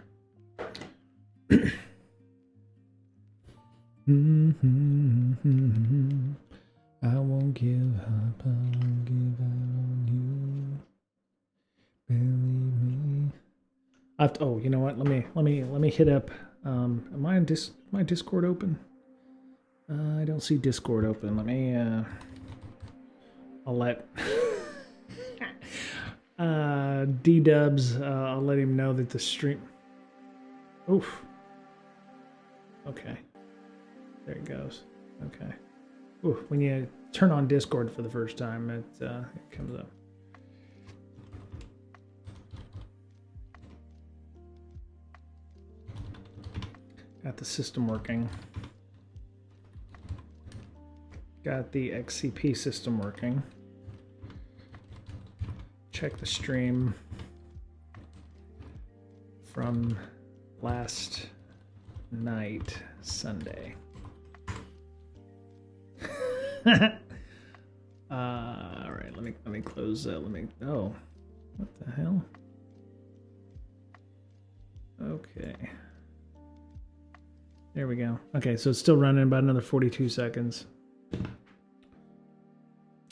I won't give up. I won't give out on you. Believe me. Oh, you know what? Let me hit up. Am I on my Discord open? I don't see Discord open. Let me. I'll let D-Dubs. I'll let him know that the stream. Oof. Okay. There it goes. Okay. Ooh, when you turn on Discord for the first time, it comes up. Got the system working. Got the XCP system working. Check the stream from last night, Sunday. All right, let me close that. Oh, what the hell? Okay. There we go. Okay, so it's still running about another 42 seconds.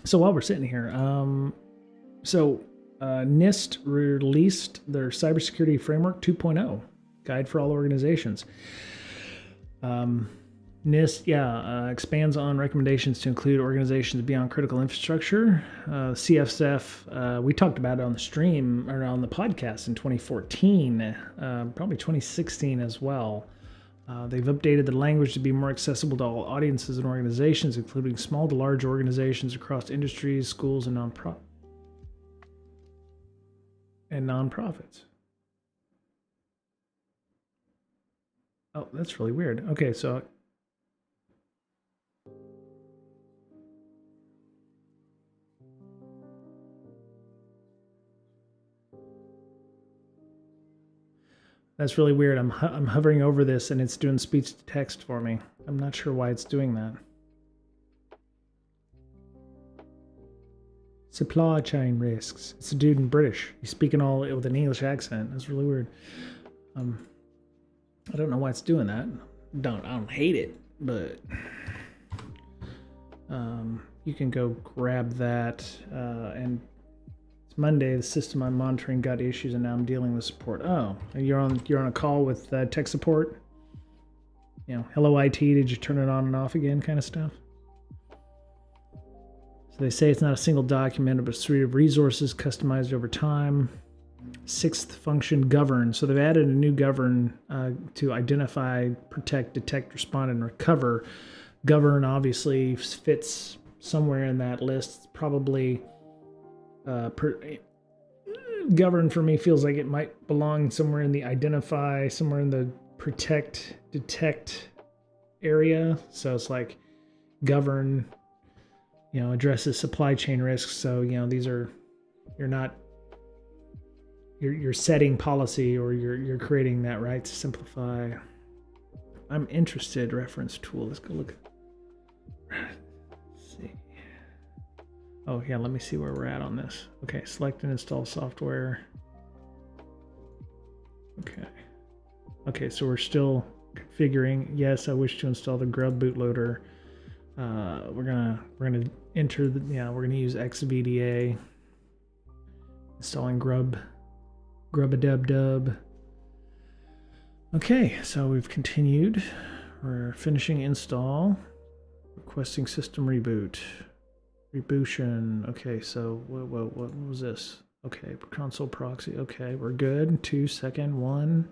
So while we're sitting here, NIST released their Cybersecurity Framework 2.0, Guide for All Organizations. NIST, expands on recommendations to include organizations beyond critical infrastructure. CFSF, we talked about it on the stream or on the podcast in 2014, probably 2016 as well. They've updated the language to be more accessible to all audiences and organizations, including small to large organizations across industries, schools, and nonprofits. Oh, that's really weird. Okay, so that's really weird. I'm hovering over this and it's doing speech to text for me. I'm not sure why it's doing that. Supply chain risks. It's a dude in British. He's speaking all with an English accent. That's really weird. I don't know why it's doing that. I don't hate it, but you can go grab that and it's Monday. The system I'm monitoring got issues, and now I'm dealing with support. Oh, and you're on a call with tech support. You know, hello IT. Did you turn it on and off again? Kind of stuff. So they say it's not a single document, but a suite of resources customized over time. Sixth function, govern. So they've added a new govern to identify, protect, detect, respond, and recover. Govern obviously fits somewhere in that list. Probably govern for me feels like it might belong somewhere in the identify, somewhere in the protect, detect area. So it's like govern, you know, addresses supply chain risks. So, you know, these are, you're setting policy, or you're creating that, right, to simplify. I'm interested. Reference tool. Let's go look. Let's see. Oh yeah, let me see where we're at on this. Okay, select and install software. Okay, so we're still configuring. Yes, I wish to install the grub bootloader. We're gonna enter the, we're gonna use xvda. Installing grub-a-dub-dub. Okay, so we've continued. We're finishing install. Requesting system reboot. Rebootion. Okay, so what was this? Okay, console proxy. Okay, we're good. 2 second 1.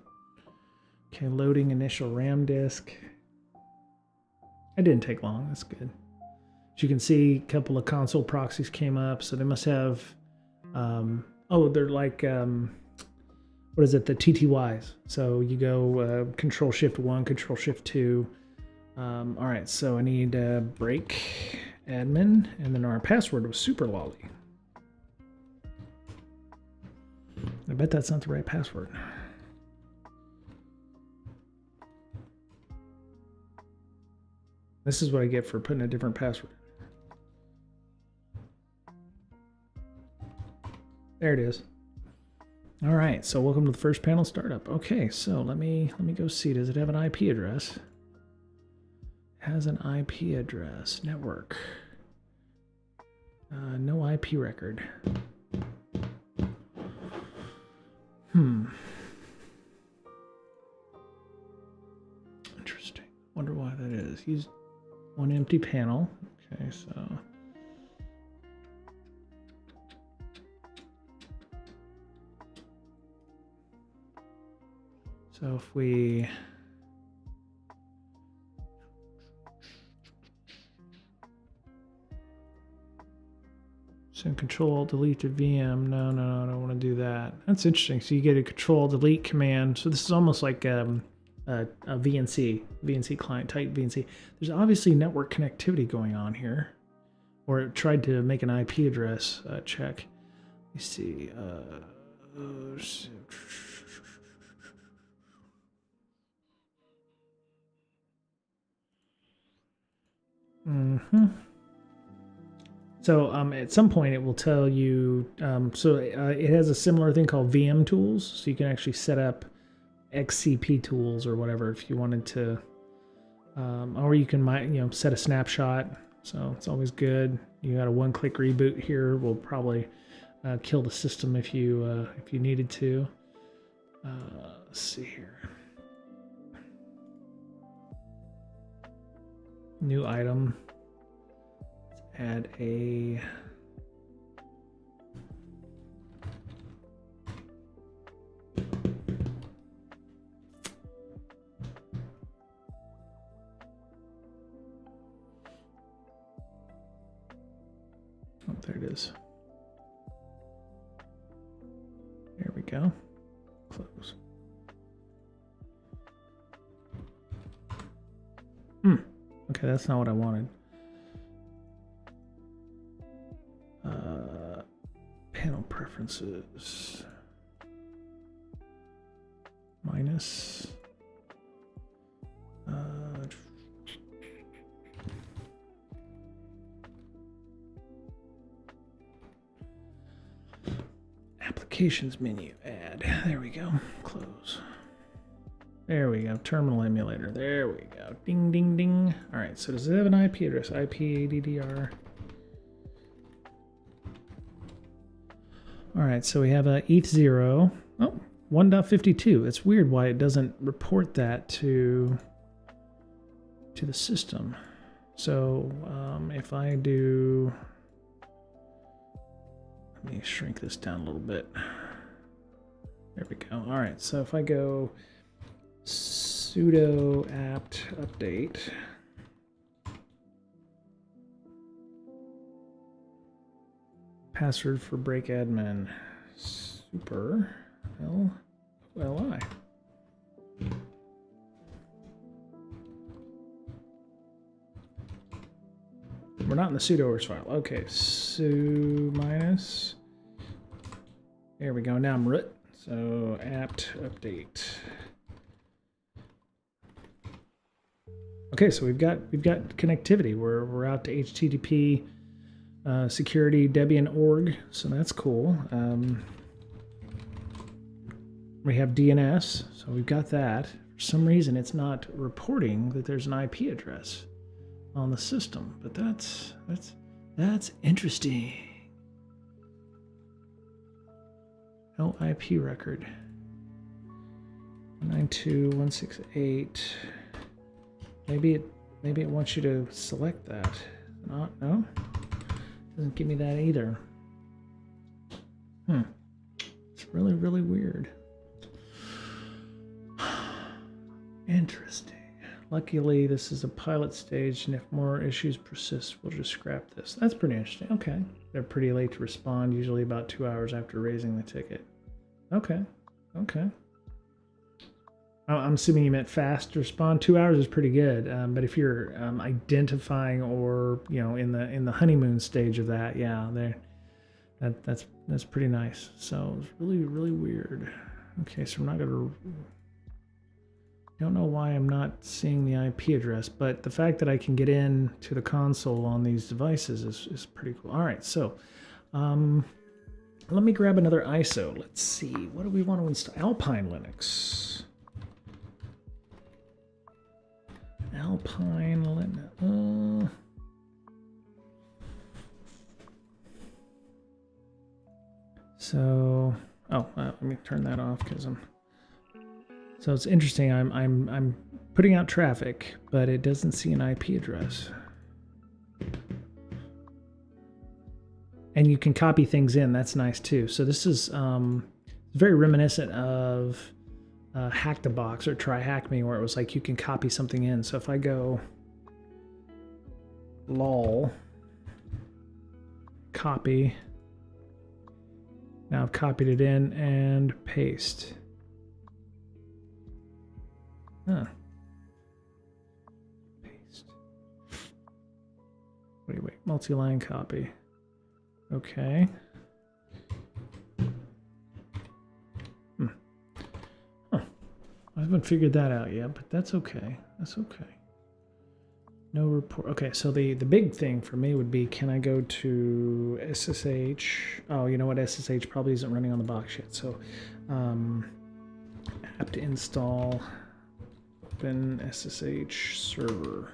Okay, loading initial RAM disk. It didn't take long. That's good. As you can see, a couple of console proxies came up, so they must have. They're like. What is it? The TTYs. So you go Control Shift 1, Control Shift 2. All right, so I need break admin, and then our password was super lolly. I bet that's not the right password. This is what I get for putting a different password. There it is. All right, so welcome to the first panel startup. Okay, so let me go see. Does it have an IP address? It has an IP address. Network. No IP record. Interesting. Wonder why that is. Use one empty panel. Okay, so. So if we send Control Delete to VM, no, I don't want to do that. That's interesting. So you get a Control Delete command. So this is almost like a VNC client, type VNC. There's obviously network connectivity going on here, or it tried to make an IP address check. Let me see. So at some point it will tell you, it has a similar thing called VM tools, so you can actually set up XCP tools or whatever if you wanted to, or you can set a snapshot. So it's always good. You got a one-click reboot here. Will probably kill the system if you needed to. Let's see here. New item. Let's add a there it is. There we go. Close. Okay, that's not what I wanted. Panel preferences. Minus. Applications menu, add. There we go. Close. There we go. Terminal emulator. There we go. Ding, ding, ding. All right. So does it have an IP address? IP ADDR. All right, so we have a ETH0. Oh, 1.52. It's weird why it doesn't report that to the system. So if I do, let me shrink this down a little bit. There we go. All right, so if I go sudo apt update, password for break admin, super LLI. We're not in the sudoers file. Okay, su minus. There we go. Now I'm root. So apt update. Okay, so we've got connectivity. We're out to HTTP security Debian org, so that's cool. We have DNS, so we've got that. For some reason, it's not reporting that there's an IP address on the system, but that's interesting. No IP record. 192.168. Maybe it wants you to select that. No, doesn't give me that either. It's really weird. Interesting. Luckily, this is a pilot stage, and if more issues persist, we'll just scrap this. That's pretty interesting. Okay. They're pretty late to respond, usually about 2 hours after raising the ticket. Okay. I'm assuming you meant fast to respond. 2 hours is pretty good, but if you're identifying or in the honeymoon stage of that, yeah, that's pretty nice. So it's really weird. Okay, so I'm not gonna. Don't know why I'm not seeing the IP address, but the fact that I can get in to the console on these devices is pretty cool. All right, so let me grab another ISO. Let's see, what do we want to install? Alpine Linux. Alpine Linux. Let me turn that off because So it's interesting. I'm putting out traffic, but it doesn't see an IP address. And you can copy things in. That's nice too. So this is very reminiscent of Hack the Box or Try Hack Me, where it was like you can copy something in. So if I go lol copy, now I've copied it in and paste. Paste. Wait, multi-line copy. Okay. I haven't figured that out yet, but that's okay. That's okay. No report. Okay, so the big thing for me would be, can I go to SSH? Oh, you know what? SSH probably isn't running on the box yet. So apt install open SSH server.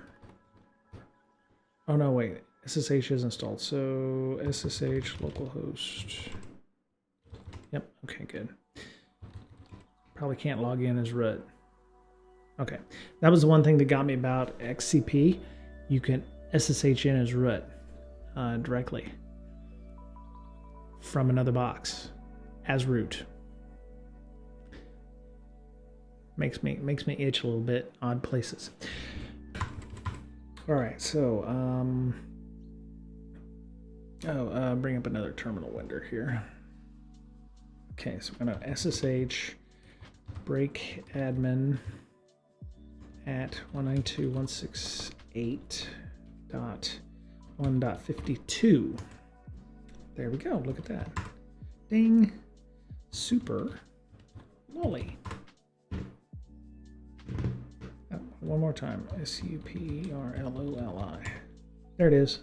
Oh no, wait. SSH is installed. So SSH localhost. Yep. Okay, good. Probably can't log in as root. Okay, that was the one thing that got me about XCP. You can SSH in as root directly from another box as root. Makes me itch a little bit, odd places. All right, so bring up another terminal window here. Okay, so I'm gonna SSH break admin at 192.168.1.52. There we go. Look at that. Ding. Super lolly. Oh, one more time. SUPERLOLI. There it is.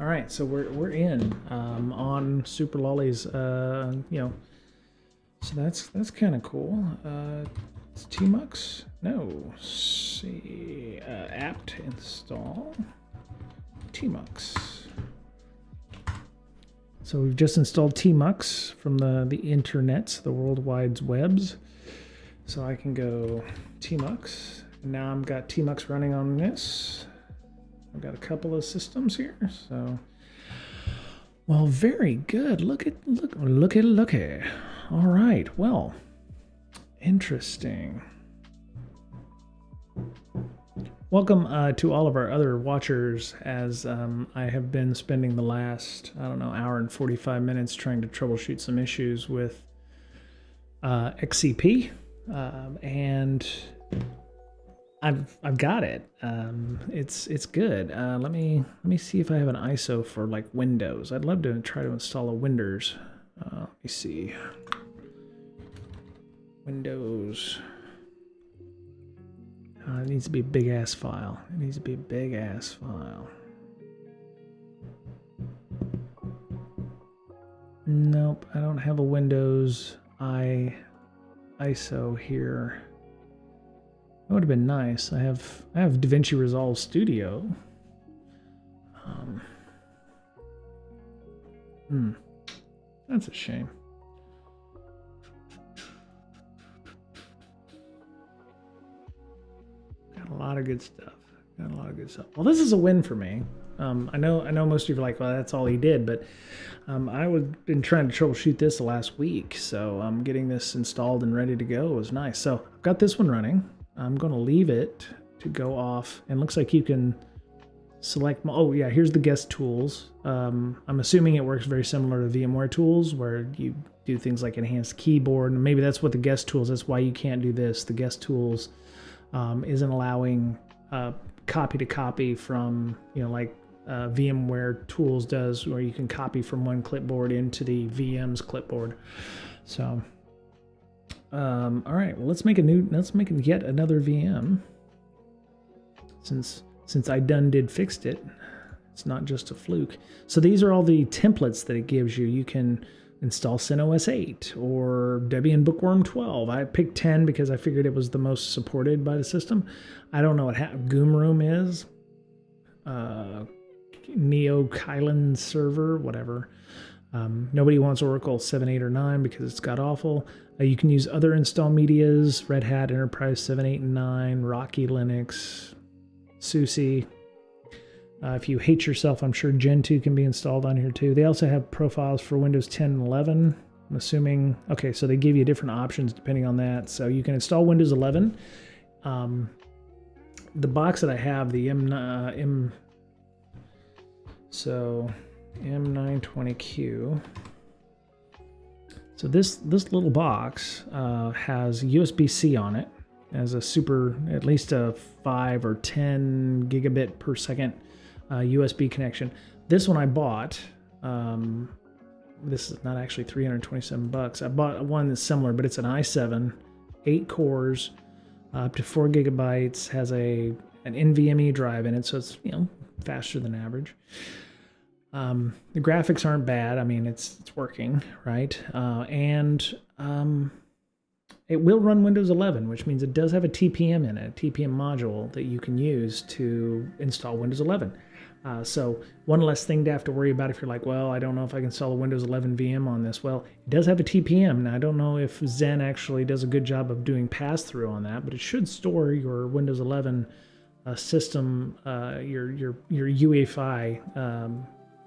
All right, so we're in on Super Lolly's. So that's kind of cool. It's tmux. No. See, apt install tmux. So we've just installed tmux from the internets, the world wide webs. So I can go tmux. And now I've got tmux running on this. I've got a couple of systems here. So, well, very good. Look at. All right. Well, interesting. Welcome to all of our other watchers, as I have been spending the last, I don't know, hour and 45 minutes trying to troubleshoot some issues with XCP, and I've got it. It's good. Let me see if I have an ISO for like Windows. I'd love to try to install a Windows. Let me see. Windows. It needs to be a big ass file. It needs to be a big ass file. Nope, I don't have a Windows ISO here. That would have been nice. I have DaVinci Resolve Studio. That's a shame. A lot of good stuff. Got a lot of good stuff. Well, this is a win for me. I know most of you are like, well, that's all he did, but I've been trying to troubleshoot this the last week, so getting this installed and ready to go was nice. So I've got this one running. I'm going to leave it to go off, and it looks like you can select. Oh yeah, here's the guest tools. I'm assuming it works very similar to VMware tools, where you do things like enhanced keyboard, and maybe that's what the guest tools. That's why you can't do this. The guest tools isn't allowing copy to copy from, like VMware tools does, where you can copy from one clipboard into the VM's clipboard. So, all right, well, let's make yet another VM. Since I did fixed it, it's not just a fluke. So these are all the templates that it gives you. You can install CentOS 8 or Debian Bookworm 12. I picked 10 because I figured it was the most supported by the system. I don't know what Goomroom is. Neo Kylan server, whatever. Nobody wants Oracle 7, 8, or 9 because it's got awful. You can use other install medias, Red Hat Enterprise 7, 8, and 9, Rocky Linux, SUSE. If you hate yourself, I'm sure Gentoo can be installed on here too. They also have profiles for Windows 10 and 11. I'm assuming, okay, so they give you different options depending on that. So you can install Windows 11. The box that I have, the M920Q. So this little box has USB-C on it, as a at least a 5 or 10 gigabit per second USB connection. This one I bought. This is not actually $327. I bought one that's similar, but it's an i7, 8 cores, up to 4 gigabytes. Has an NVMe drive in it, so it's faster than average. The graphics aren't bad. I mean, it's working, right? And it will run Windows 11, which means it does have a TPM in it, a TPM module that you can use to install Windows 11. So one less thing to have to worry about if you're like, well, I don't know if I can install a Windows 11 VM on this. Well, it does have a TPM. Now, I don't know if Zen actually does a good job of doing pass-through on that, but it should store your Windows 11 system, your UEFI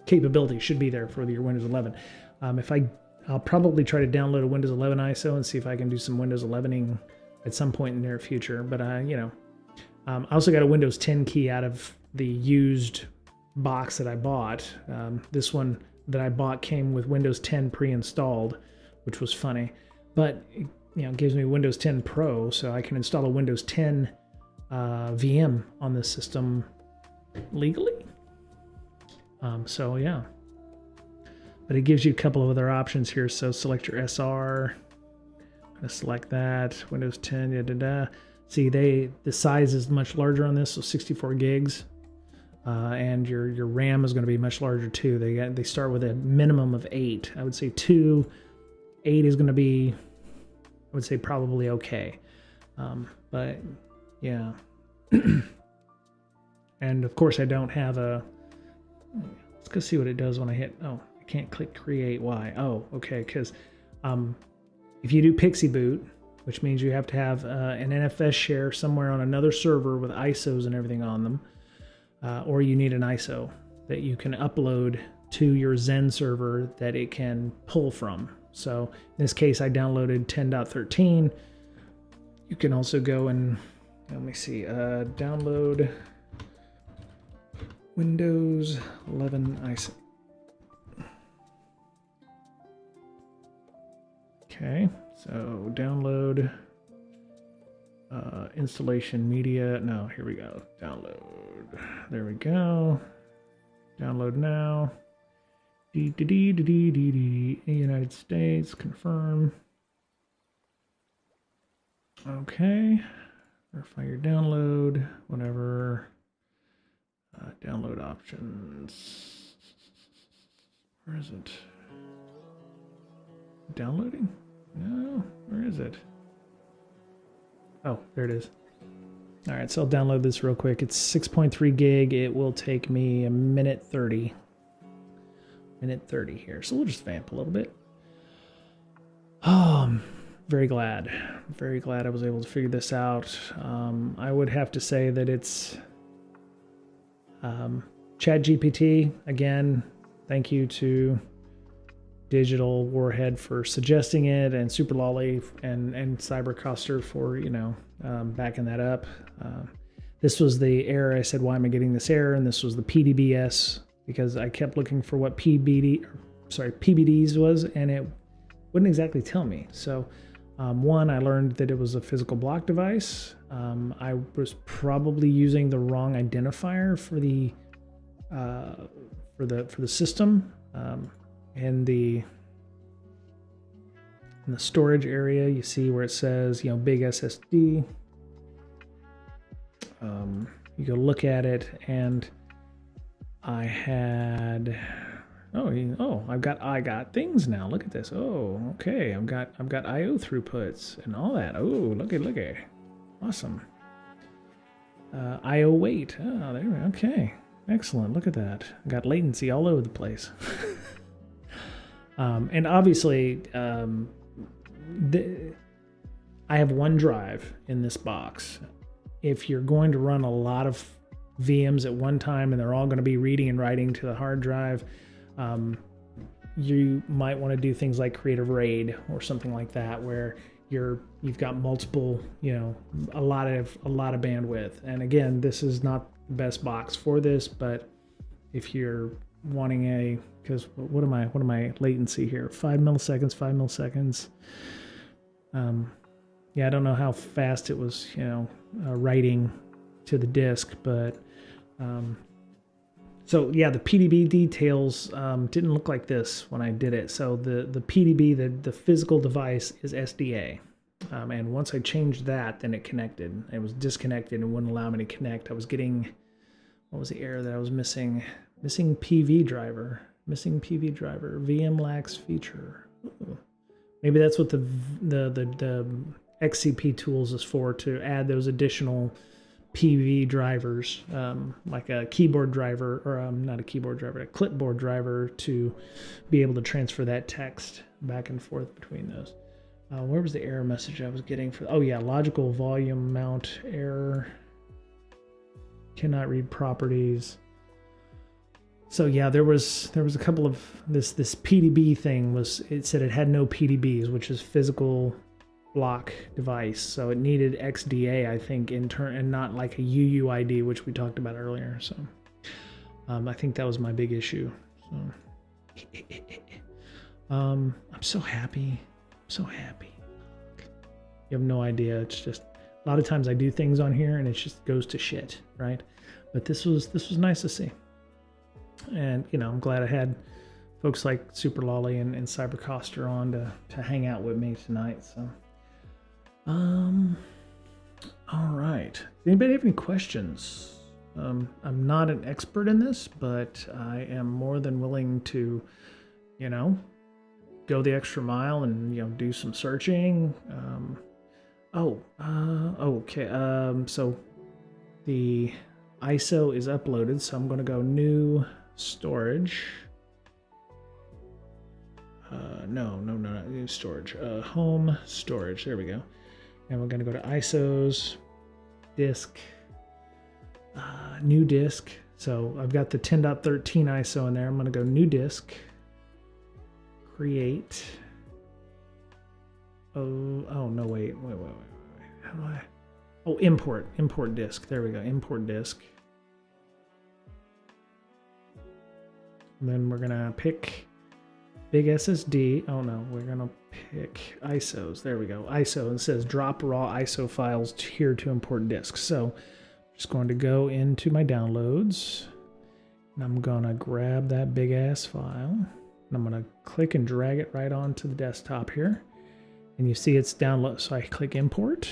capability should be there for your Windows 11. I'll probably try to download a Windows 11 ISO and see if I can do some Windows 11ing at some point in the near future. But I also got a Windows 10 key out of the used box that I bought. This one that I bought came with Windows 10 pre-installed, which was funny. But it gives me Windows 10 Pro, so I can install a Windows 10 VM on this system legally. So yeah. But it gives you a couple of other options here. So select your SR. I'm going to select that. Windows 10. See, the size is much larger on this, so 64 gigs. And your RAM is going to be much larger too. They start with a minimum of 8. I would say 2. 8 is going to be, I would say, probably okay. But yeah. And of course, I don't have a. Let's go see what it does when I hit. Oh, can't click create. Why? Oh, okay, because if you do Pixie Boot, which means you have to have an NFS share somewhere on another server with ISOs and everything on them, or you need an ISO that you can upload to your Zen server that it can pull from. So in this case, I downloaded 10.13. You can also go and, let me see, download Windows 11 ISO. Okay, so download installation media. No, here we go. Download. There we go. Download now. United States, confirm. Okay. Verify your download, whatever. Download options. Where is it? Downloading? No, where is it? Oh, there it is. All right, so I'll download this real quick. It's 6.3 gig. It will take me a minute 30. Minute 30 here. So we'll just vamp a little bit. Oh, I'm very glad. Very glad I was able to figure this out. I would have to say that it's ChatGPT. Again, thank you to Digital Warhead for suggesting it, and Super Lolly and Cybercoster for, backing that up. This was the error. I said, why am I getting this error? And this was the PDBS, because I kept looking for what PBDs was, and it wouldn't exactly tell me. So one, I learned that it was a physical block device. I was probably using the wrong identifier for the system. In the storage area, you see where it says, big SSD. You go look at it, and I had, I got things now. Look at this. Oh, okay. I've got IO throughputs and all that. Oh, look at, awesome. IO weight. Oh, there we go. Okay, excellent. Look at that. I got latency all over the place. And obviously, I have one drive in this box. If you're going to run a lot of VMs at one time and they're all going to be reading and writing to the hard drive, you might want to do things like create a RAID or something like that, where you've got multiple, a lot of bandwidth. And again, this is not the best box for this, but if you're wanting because what am I latency here? 5 milliseconds. I don't know how fast it was, writing to the disk, but so yeah, the PDB details didn't look like this when I did it. So the PDB, the physical device, is SDA, and once I changed that, then it connected. It was disconnected and wouldn't allow me to connect. I was getting, what was the error that I was missing? Missing PV driver. VM lacks feature. Ooh. Maybe that's what the XCP tools is for, to add those additional PV drivers, like a keyboard driver, or not a keyboard driver, a clipboard driver, to be able to transfer that text back and forth between those. Where was the error message I was getting for? Oh yeah, logical volume mount error. Cannot read properties. So yeah, there was a couple of this PDB thing it said it had no PDBs, which is physical block device. So it needed XDA, I think, in turn, and not like a UUID, which we talked about earlier. So I think that was my big issue. So I'm so happy. You have no idea. It's just a lot of times I do things on here and it just goes to shit, right? But this was nice to see. And, I'm glad I had folks like Super Lolly and Cybercoster on to hang out with me tonight. So, all right. Does anybody have any questions? I'm not an expert in this, but I am more than willing to, go the extra mile and, do some searching. Okay. So the ISO is uploaded, so I'm going to go new storage. No, not new storage. Home storage. There we go. And we're going to go to ISOs, disk, new disk. So I've got the 10.13 ISO in there. I'm going to go new disk, create. Oh no, wait. How do I? Oh, import disk. There we go. Import disk. And then we're going to pick big SSD. Oh no, we're going to pick ISOs. There we go. ISO. It says drop raw ISO files here to import disks. So I'm just going to go into my downloads. And I'm going to grab that big ass file. And I'm going to click and drag it right onto the desktop here. And you see it's download. So I click import.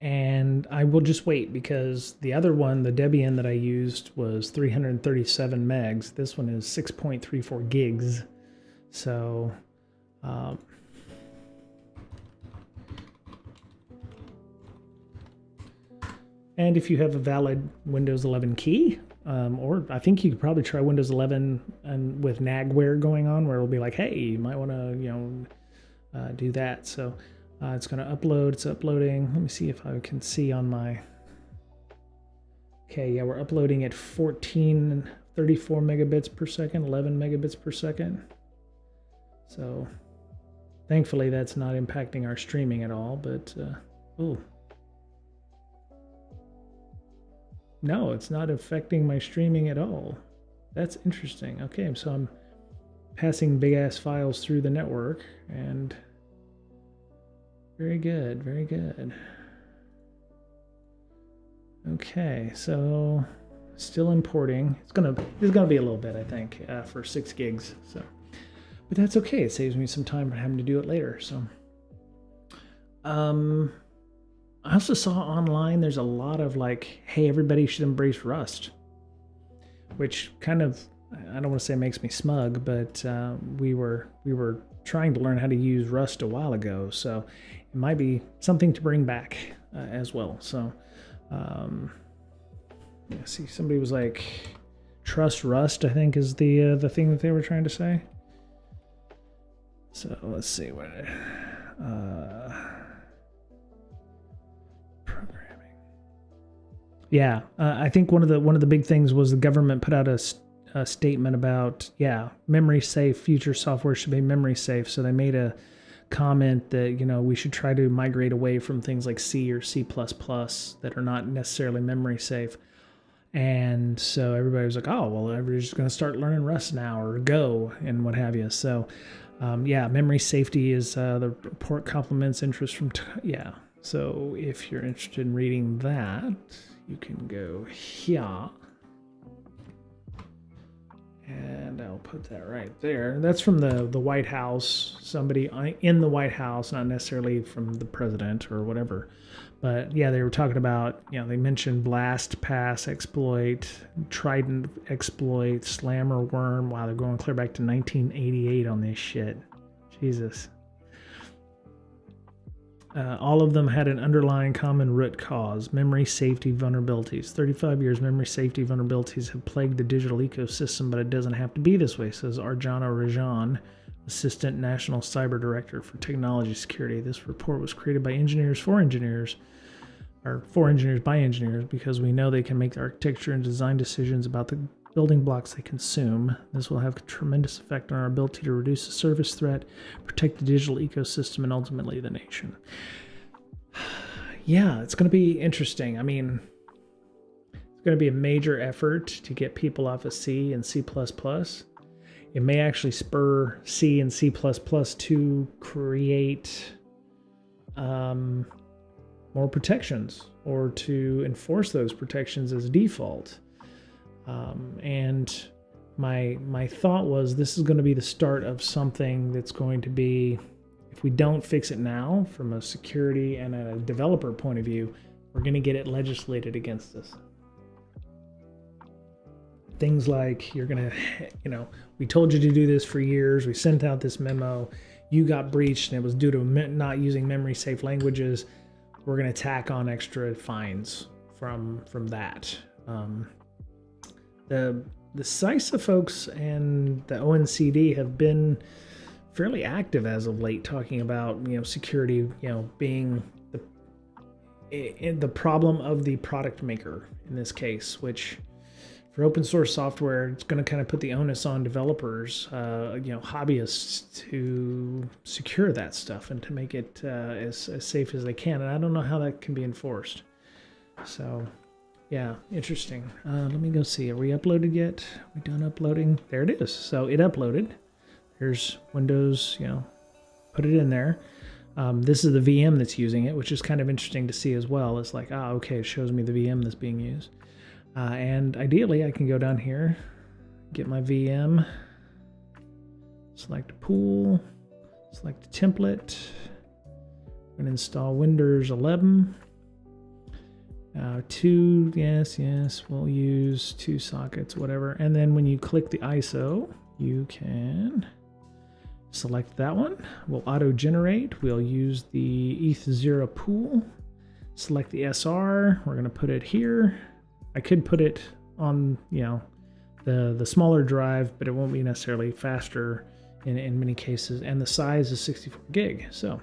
And I will just wait because the other one, the Debian that I used, was 337 megs. This one is 6.34 gigs. So, and if you have a valid Windows 11 key, or I think you could probably try Windows 11 and with nagware going on, where it'll be like, hey, you might want to, do that. So. It's going to upload. It's uploading. Let me see if I can see on my... Okay, yeah, we're uploading at 1434 megabits per second, 11 megabits per second. So, thankfully, that's not impacting our streaming at all, but... oh. No, it's not affecting my streaming at all. That's interesting. Okay, so I'm passing big-ass files through the network, and... Very good, very good. Okay, so still importing. It's gonna be a little bit, I think, for 6 gigs. So, but that's okay. It saves me some time from having to do it later. So, I also saw online there's a lot of like, hey, everybody should embrace Rust, which kind of, I don't want to say makes me smug, but we were trying to learn how to use Rust a while ago, so it might be something to bring back as well. So, see, somebody was like, trust Rust, I think is the thing that they were trying to say. So let's see what programming. Yeah, I think one of the big things was the government put out a statement about, memory safe, future software should be memory safe. So they made a comment that, we should try to migrate away from things like C or C++ that are not necessarily memory safe. And so everybody was like, oh, well, everybody's just going to start learning Rust now or Go and what have you. So, memory safety is the report complements interest from, So if you're interested in reading that, you can go here. And I'll put that right there. That's from the White House, somebody in the White House, not necessarily from the president or whatever. But yeah, they were talking about, they mentioned blast pass exploit, Trident exploit, slammer worm. Wow, they're going clear back to 1988 on this shit. Jesus. All of them had an underlying common root cause, memory safety vulnerabilities. 35 years, memory safety vulnerabilities have plagued the digital ecosystem, but it doesn't have to be this way, says Arjana Rajan, Assistant National Cyber Director for Technology Security. This report was created by engineers for engineers, or for engineers by engineers, because we know they can make architecture and design decisions about the building blocks they consume. This will have a tremendous effect on our ability to reduce the service threat, protect the digital ecosystem, and ultimately the nation. Yeah, it's going to be interesting. I mean, it's going to be a major effort to get people off of C and C++. It may actually spur C and C++ to create more protections or to enforce those protections as default. And my thought was this is going to be the start of something that's going to be, if we don't fix it now from a security and a developer point of view, we're going to get it legislated against us. Things like you're going to, we told you to do this for years. We sent out this memo. You got breached and it was due to not using memory safe languages. We're going to tack on extra fines from that. the CISA folks and the ONCD have been fairly active as of late, talking about security being the problem of the product maker in this case, which for open source software, it's going to kind of put the onus on developers, hobbyists, to secure that stuff and to make it as safe as they can. And I don't know how that can be enforced. So, yeah, interesting. Let me go see. Are we uploaded yet? Are we done uploading? There it is. So it uploaded. There's Windows, put it in there. This is the VM that's using it, which is kind of interesting to see as well. It's like, okay, it shows me the VM that's being used. And ideally, I can go down here, get my VM, select pool, select a template, and install Windows 11. Yes, we'll use 2 sockets, whatever. And then when you click the ISO, you can select that one. We'll auto-generate. We'll use the ETH0 pool. Select the SR. We're going to put it here. I could put it on, the smaller drive, but it won't be necessarily faster in many cases. And the size is 64 gig. So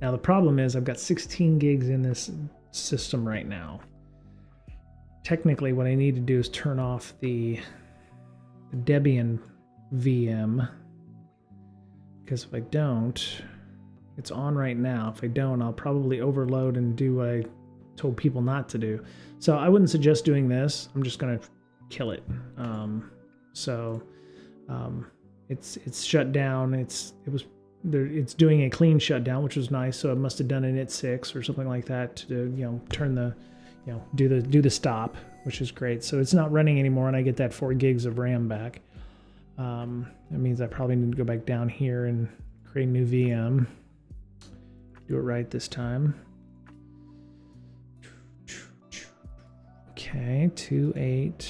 now the problem is I've got 16 gigs in this system right now. Technically, what I need to do is turn off the Debian VM, because if I don't, it's on right now. If I don't, I'll probably overload and do what I told people not to do. So I wouldn't suggest doing this. I'm just gonna kill it. It's shut down. It's doing a clean shutdown, which was nice. So it must have done an IT6 or something like that to turn the do the stop, which is great. So it's not running anymore, and I get that 4 gigs of RAM back. That means I probably need to go back down here and create a new VM. Do it right this time. Okay, 2.8,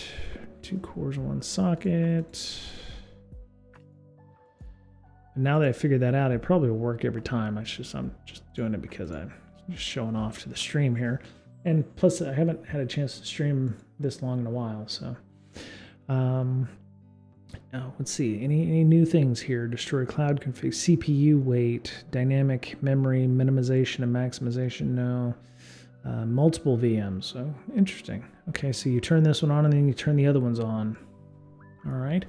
2 cores, 1 socket. And now that I figured that out, it probably will work every time. I'm just doing it because I'm just showing off to the stream here. And plus, I haven't had a chance to stream this long in a while, so. Let's see, any new things here? Destroy cloud config, CPU weight, dynamic memory, minimization and maximization, no. Multiple VMs, so interesting. Okay, so you turn this one on and then you turn the other ones on. All right.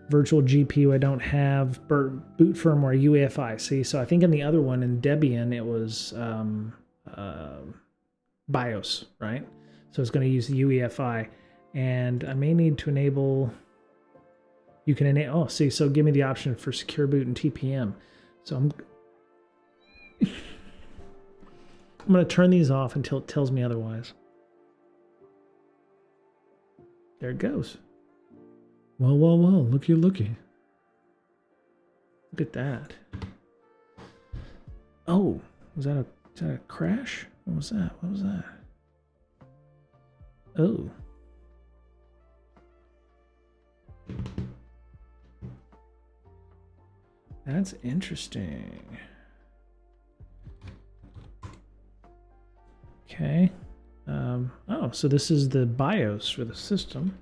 Virtual GPU, I don't have boot firmware UEFI. See, so I think in the other one, in Debian, it was BIOS, right? So it's going to use the UEFI. And I may need to enable... You can enable... Oh, see, so give me the option for secure boot and TPM. So I'm going to turn these off until it tells me otherwise. There it goes. Well, looky. Look at that. Oh, was that a crash? What was that? Oh. That's interesting. Okay. Oh, so this is the BIOS for the system.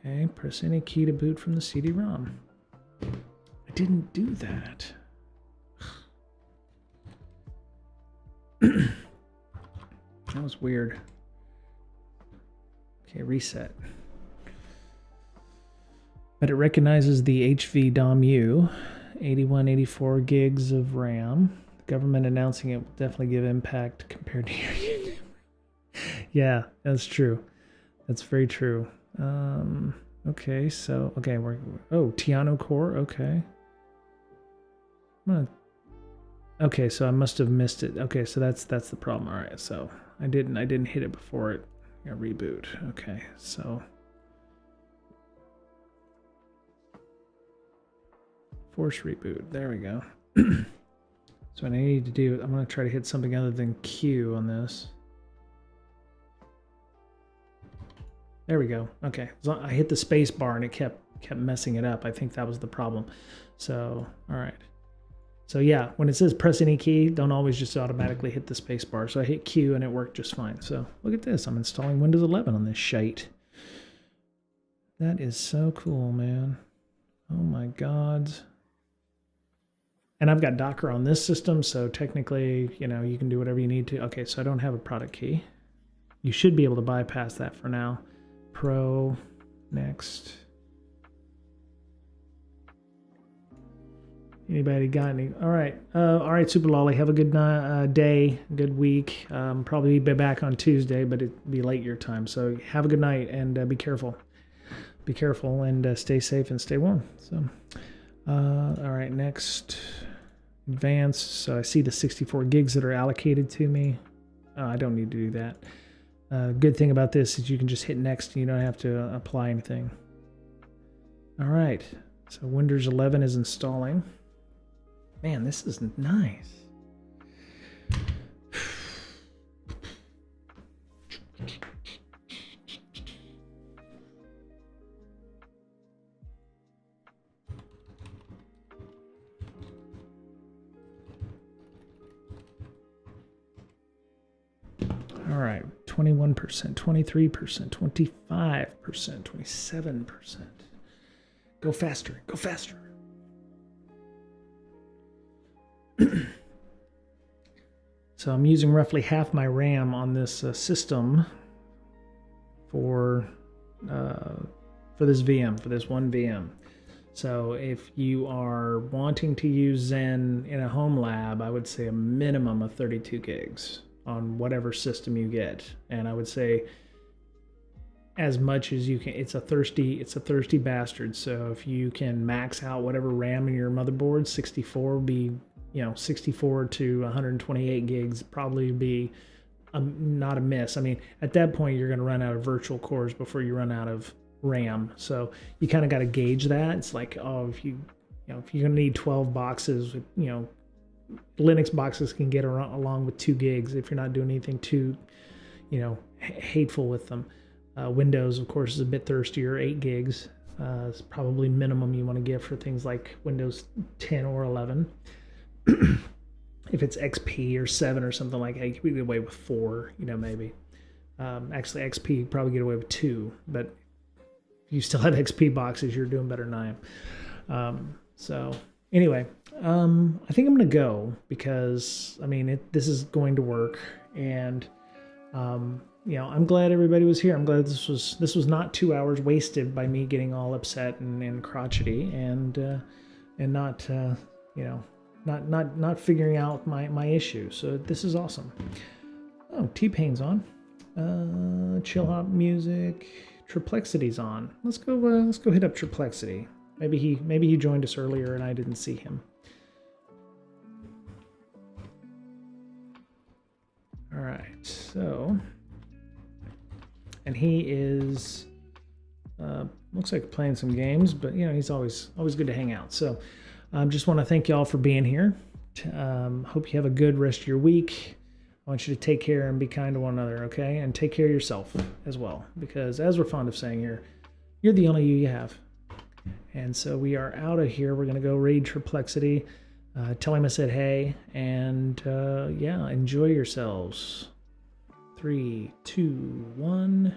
Okay, press any key to boot from the CD-ROM. I didn't do that. That was weird. Okay, reset. But it recognizes the HV-DOM-U, 81, 84 gigs of RAM. The government announcing it will definitely give impact compared to your YouTube. Yeah, that's true. That's very true. Okay, so, okay, oh, Tiano Core, okay. Okay, so I must have missed it. Okay, so that's the problem. All right, so I didn't hit it before it reboot. Okay, so force reboot. There we go. So what I need to do, I'm going to try to hit something other than Q on this. There we go. Okay, so I hit the space bar and it kept messing it up. I think that was the problem. So, all right. So yeah, when it says press any key, don't always just automatically hit the space bar. So I hit Q and it worked just fine. So look at this. I'm installing Windows 11 on this shite. That is so cool, man. Oh my God. And I've got Docker on this system, so technically, you know, you can do whatever you need to. Okay, so I don't have a product key. You should be able to bypass that for now. Pro, next. Anybody got any? All right, Super Lolly. Have a good day, good week. Probably be back on Tuesday, but it'd be late your time. So have a good night and be careful. Be careful and stay safe and stay warm. So, all right, next. Advanced. So I see the 64 gigs that are allocated to me. I don't need to do that. Good thing about this is you can just hit next and you don't have to apply anything. All right. So Windows 11 is installing. Man, this is nice. All right, 21%, 23%, 25%, 27%. Go faster, go faster. So I'm using roughly half my RAM on this system for this VM, for this one VM. So if you are wanting to use Zen in a home lab, I would say a minimum of 32 gigs on whatever system you get. And I would say as much as you can. It's a thirsty bastard. So if you can max out whatever RAM in your motherboard, 64 would be, 64 to 128 gigs probably be not a miss. I mean, at that point, you're going to run out of virtual cores before you run out of RAM. So you kind of got to gauge that. It's like, oh, if you're going to need 12 boxes, Linux boxes can get along with 2 gigs if you're not doing anything too, hateful with them. Windows, of course, is a bit thirstier. 8 gigs is probably minimum you want to get for things like Windows 10 or 11. If it's XP or 7 or something like that, you can get away with 4, maybe. Actually, XP, you probably get away with 2, but if you still have XP boxes, you're doing better than I am. So anyway, I think I'm going to go because, this is going to work, and I'm glad everybody was here. I'm glad this was not 2 hours wasted by me getting all upset and crotchety and not not figuring out my issue. So this is awesome. Oh, T-Pain's on. Chill hop music. Triplexity's on. Let's go hit up Triplexity. Maybe he joined us earlier and I didn't see him. All right, so. And he is, looks like playing some games, but he's always good to hang out. So just want to thank y'all for being here. Hope you have a good rest of your week. I want you to take care and be kind to one another, okay? And take care of yourself as well, because as we're fond of saying here, you're the only you have. And so we are out of here. We're going to go raid Triplexity. Tell him I said hey, and enjoy yourselves. 3, 2, 1.